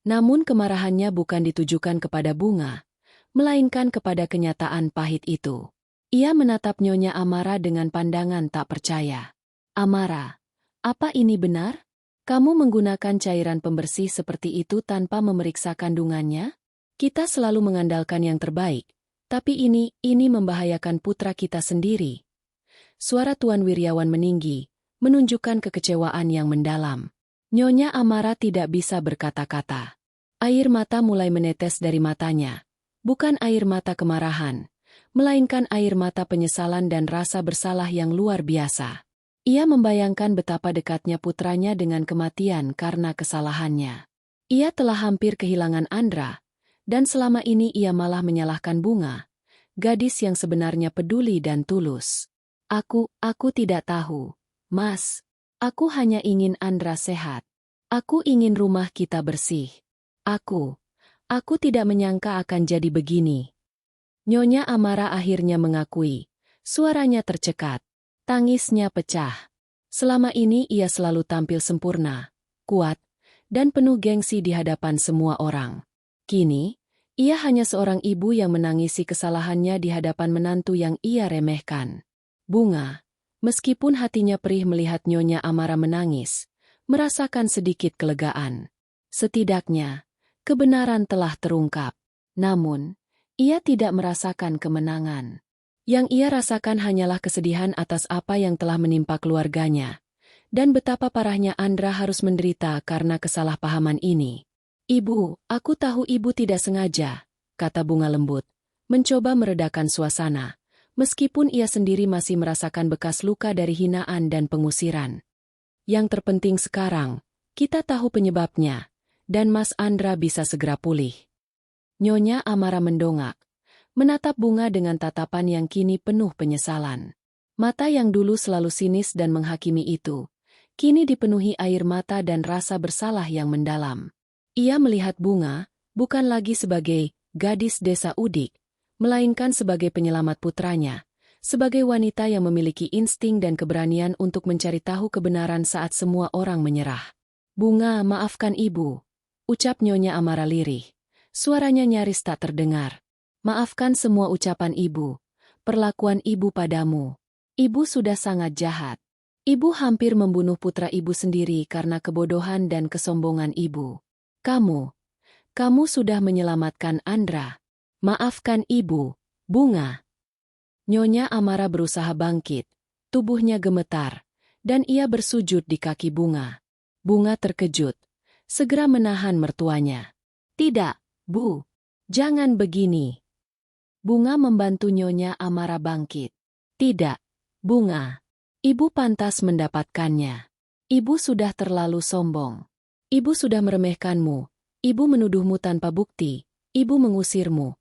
Namun kemarahannya bukan ditujukan kepada Bunga, melainkan kepada kenyataan pahit itu. Ia menatap Nyonya Amara dengan pandangan tak percaya. Amara, apa ini benar? Kamu menggunakan cairan pembersih seperti itu tanpa memeriksa kandungannya? Kita selalu mengandalkan yang terbaik, tapi ini membahayakan putra kita sendiri. Suara Tuan Wiryawan meninggi, menunjukkan kekecewaan yang mendalam. Nyonya Amara tidak bisa berkata-kata. Air mata mulai menetes dari matanya. Bukan air mata kemarahan, melainkan air mata penyesalan dan rasa bersalah yang luar biasa. Ia membayangkan betapa dekatnya putranya dengan kematian karena kesalahannya. Ia telah hampir kehilangan Andra, dan selama ini ia malah menyalahkan Bunga, gadis yang sebenarnya peduli dan tulus. Aku tidak tahu, Mas. Aku hanya ingin Andra sehat. Aku ingin rumah kita bersih. Aku tidak menyangka akan jadi begini. Nyonya Amara akhirnya mengakui. Suaranya tercekat. Tangisnya pecah. Selama ini ia selalu tampil sempurna, kuat, dan penuh gengsi di hadapan semua orang. Kini, ia hanya seorang ibu yang menangisi kesalahannya di hadapan menantu yang ia remehkan. Bunga, meskipun hatinya perih melihat Nyonya Amara menangis, merasakan sedikit kelegaan. Setidaknya, kebenaran telah terungkap. Namun, ia tidak merasakan kemenangan. Yang ia rasakan hanyalah kesedihan atas apa yang telah menimpa keluarganya, dan betapa parahnya Andra harus menderita karena kesalahpahaman ini. Ibu, aku tahu ibu tidak sengaja, kata Bunga lembut, mencoba meredakan suasana, meskipun ia sendiri masih merasakan bekas luka dari hinaan dan pengusiran. Yang terpenting sekarang, kita tahu penyebabnya, dan Mas Andra bisa segera pulih. Nyonya Amara mendongak, menatap Bunga dengan tatapan yang kini penuh penyesalan. Mata yang dulu selalu sinis dan menghakimi itu, kini dipenuhi air mata dan rasa bersalah yang mendalam. Ia melihat Bunga, bukan lagi sebagai gadis desa Udik, melainkan sebagai penyelamat putranya, sebagai wanita yang memiliki insting dan keberanian untuk mencari tahu kebenaran saat semua orang menyerah. Bunga, maafkan ibu, ucap Nyonya Amara lirih. Suaranya nyaris tak terdengar. Maafkan semua ucapan ibu, perlakuan ibu padamu. Ibu sudah sangat jahat. Ibu hampir membunuh putra ibu sendiri karena kebodohan dan kesombongan ibu. Kamu sudah menyelamatkan Andra. Maafkan ibu, Bunga. Nyonya Amara berusaha bangkit, tubuhnya gemetar, dan ia bersujud di kaki Bunga. Bunga terkejut, segera menahan mertuanya. Tidak, Bu, jangan begini. Bunga membantu Nyonya Amara bangkit. Tidak, Bunga. Ibu pantas mendapatkannya. Ibu sudah terlalu sombong. Ibu sudah meremehkanmu. Ibu menuduhmu tanpa bukti. Ibu mengusirmu.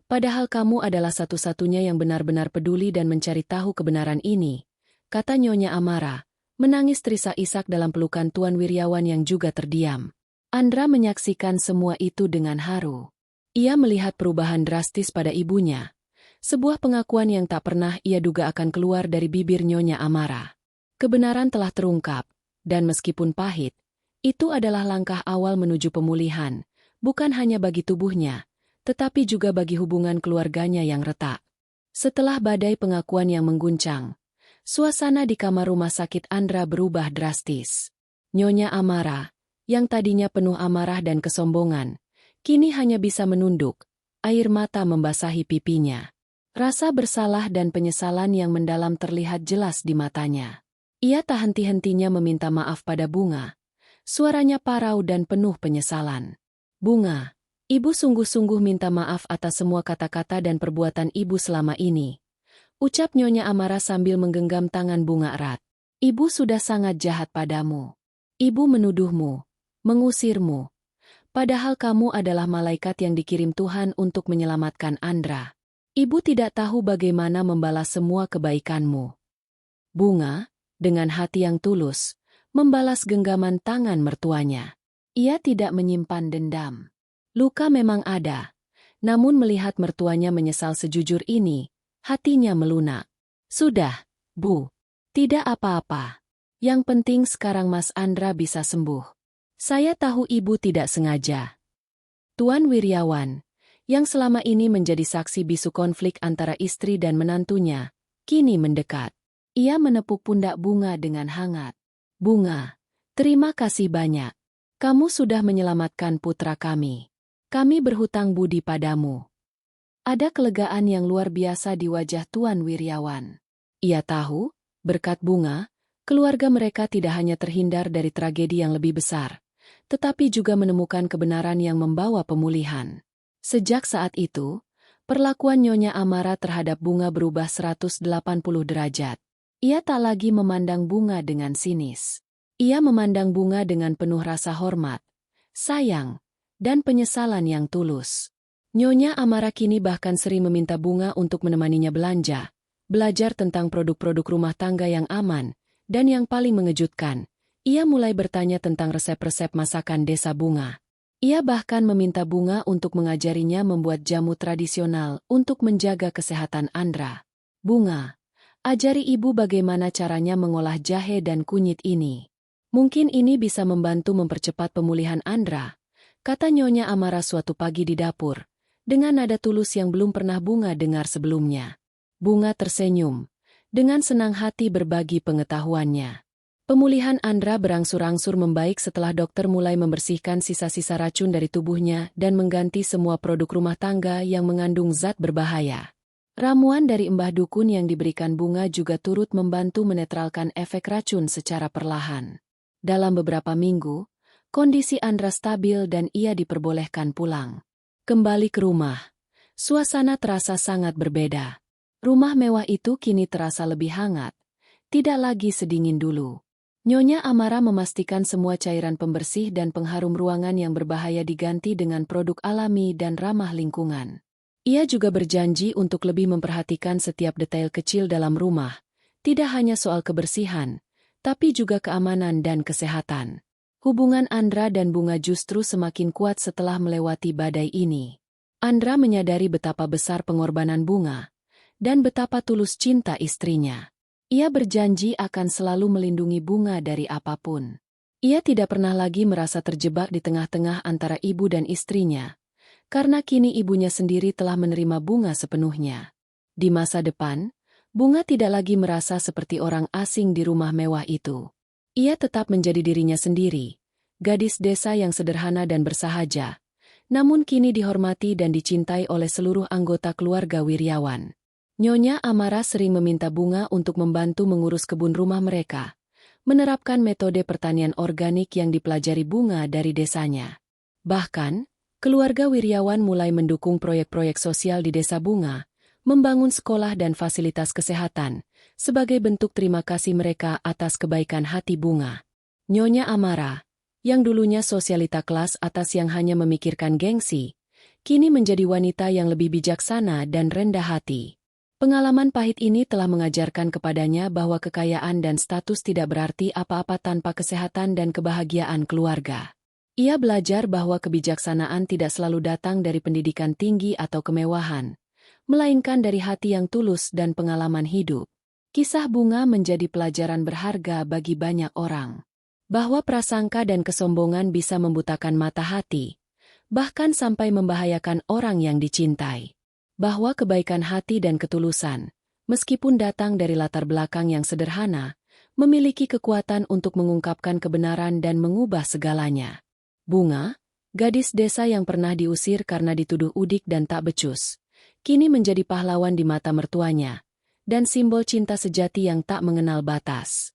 Padahal kamu adalah satu-satunya yang benar-benar peduli dan mencari tahu kebenaran ini, kata Nyonya Amara, menangis terisak-isak dalam pelukan Tuan Wiryawan yang juga terdiam. Andra menyaksikan semua itu dengan haru. Ia melihat perubahan drastis pada ibunya. Sebuah pengakuan yang tak pernah ia duga akan keluar dari bibir Nyonya Amara. Kebenaran telah terungkap, dan meskipun pahit, itu adalah langkah awal menuju pemulihan, bukan hanya bagi tubuhnya, tetapi juga bagi hubungan keluarganya yang retak. Setelah badai pengakuan yang mengguncang, suasana di kamar rumah sakit Andra berubah drastis. Nyonya Amara, yang tadinya penuh amarah dan kesombongan, kini hanya bisa menunduk, air mata membasahi pipinya. Rasa bersalah dan penyesalan yang mendalam terlihat jelas di matanya. Ia tak henti-hentinya meminta maaf pada Bunga. Suaranya parau dan penuh penyesalan. Bunga, ibu sungguh-sungguh minta maaf atas semua kata-kata dan perbuatan ibu selama ini. Ucap Nyonya Amara sambil menggenggam tangan Bunga erat. Ibu sudah sangat jahat padamu. Ibu menuduhmu, mengusirmu. Padahal kamu adalah malaikat yang dikirim Tuhan untuk menyelamatkan Andra. Ibu tidak tahu bagaimana membalas semua kebaikanmu. Bunga, dengan hati yang tulus, membalas genggaman tangan mertuanya. Ia tidak menyimpan dendam. Luka memang ada, namun melihat mertuanya menyesal sejujur ini, hatinya melunak. Sudah, Bu. Tidak apa-apa. Yang penting sekarang Mas Andra bisa sembuh. Saya tahu ibu tidak sengaja. Tuan Wiryawan, yang selama ini menjadi saksi bisu konflik antara istri dan menantunya, kini mendekat. Ia menepuk pundak Bunga dengan hangat. Bunga, terima kasih banyak. Kamu sudah menyelamatkan putra kami. Kami berhutang budi padamu. Ada kelegaan yang luar biasa di wajah Tuan Wiryawan. Ia tahu, berkat Bunga, keluarga mereka tidak hanya terhindar dari tragedi yang lebih besar, tetapi juga menemukan kebenaran yang membawa pemulihan. Sejak saat itu, perlakuan Nyonya Amara terhadap Bunga berubah 180 derajat. Ia tak lagi memandang Bunga dengan sinis. Ia memandang Bunga dengan penuh rasa hormat, sayang, dan penyesalan yang tulus. Nyonya Amara kini bahkan sering meminta Bunga untuk menemaninya belanja, belajar tentang produk-produk rumah tangga yang aman, dan yang paling mengejutkan, ia mulai bertanya tentang resep-resep masakan desa Bunga. Ia bahkan meminta Bunga untuk mengajarinya membuat jamu tradisional untuk menjaga kesehatan Andra. Bunga, ajari ibu bagaimana caranya mengolah jahe dan kunyit ini. Mungkin ini bisa membantu mempercepat pemulihan Andra, kata Nyonya Amara suatu pagi di dapur, dengan nada tulus yang belum pernah Bunga dengar sebelumnya. Bunga tersenyum, dengan senang hati berbagi pengetahuannya. Pemulihan Andra berangsur-angsur membaik setelah dokter mulai membersihkan sisa-sisa racun dari tubuhnya dan mengganti semua produk rumah tangga yang mengandung zat berbahaya. Ramuan dari Mbah Dukun yang diberikan Bunga juga turut membantu menetralkan efek racun secara perlahan. Dalam beberapa minggu, kondisi Andra stabil dan ia diperbolehkan pulang. Kembali ke rumah, suasana terasa sangat berbeda. Rumah mewah itu kini terasa lebih hangat, tidak lagi sedingin dulu. Nyonya Amara memastikan semua cairan pembersih dan pengharum ruangan yang berbahaya diganti dengan produk alami dan ramah lingkungan. Ia juga berjanji untuk lebih memperhatikan setiap detail kecil dalam rumah, tidak hanya soal kebersihan, tapi juga keamanan dan kesehatan. Hubungan Andra dan Bunga justru semakin kuat setelah melewati badai ini. Andra menyadari betapa besar pengorbanan Bunga, dan betapa tulus cinta istrinya. Ia berjanji akan selalu melindungi Bunga dari apapun. Ia tidak pernah lagi merasa terjebak di tengah-tengah antara ibu dan istrinya, karena kini ibunya sendiri telah menerima Bunga sepenuhnya. Di masa depan, Bunga tidak lagi merasa seperti orang asing di rumah mewah itu. Ia tetap menjadi dirinya sendiri, gadis desa yang sederhana dan bersahaja, namun kini dihormati dan dicintai oleh seluruh anggota keluarga Wiryawan. Nyonya Amara sering meminta Bunga untuk membantu mengurus kebun rumah mereka, menerapkan metode pertanian organik yang dipelajari Bunga dari desanya. Bahkan, keluarga Wiryawan mulai mendukung proyek-proyek sosial di desa Bunga, membangun sekolah dan fasilitas kesehatan, sebagai bentuk terima kasih mereka atas kebaikan hati Bunga. Nyonya Amara, yang dulunya sosialita kelas atas yang hanya memikirkan gengsi, kini menjadi wanita yang lebih bijaksana dan rendah hati. Pengalaman pahit ini telah mengajarkan kepadanya bahwa kekayaan dan status tidak berarti apa-apa tanpa kesehatan dan kebahagiaan keluarga. Ia belajar bahwa kebijaksanaan tidak selalu datang dari pendidikan tinggi atau kemewahan, melainkan dari hati yang tulus dan pengalaman hidup. Kisah Bunga menjadi pelajaran berharga bagi banyak orang. Bahwa prasangka dan kesombongan bisa membutakan mata hati, bahkan sampai membahayakan orang yang dicintai. Bahwa kebaikan hati dan ketulusan, meskipun datang dari latar belakang yang sederhana, memiliki kekuatan untuk mengungkapkan kebenaran dan mengubah segalanya. Bunga, gadis desa yang pernah diusir karena dituduh udik dan tak becus, kini menjadi pahlawan di mata mertuanya, dan simbol cinta sejati yang tak mengenal batas.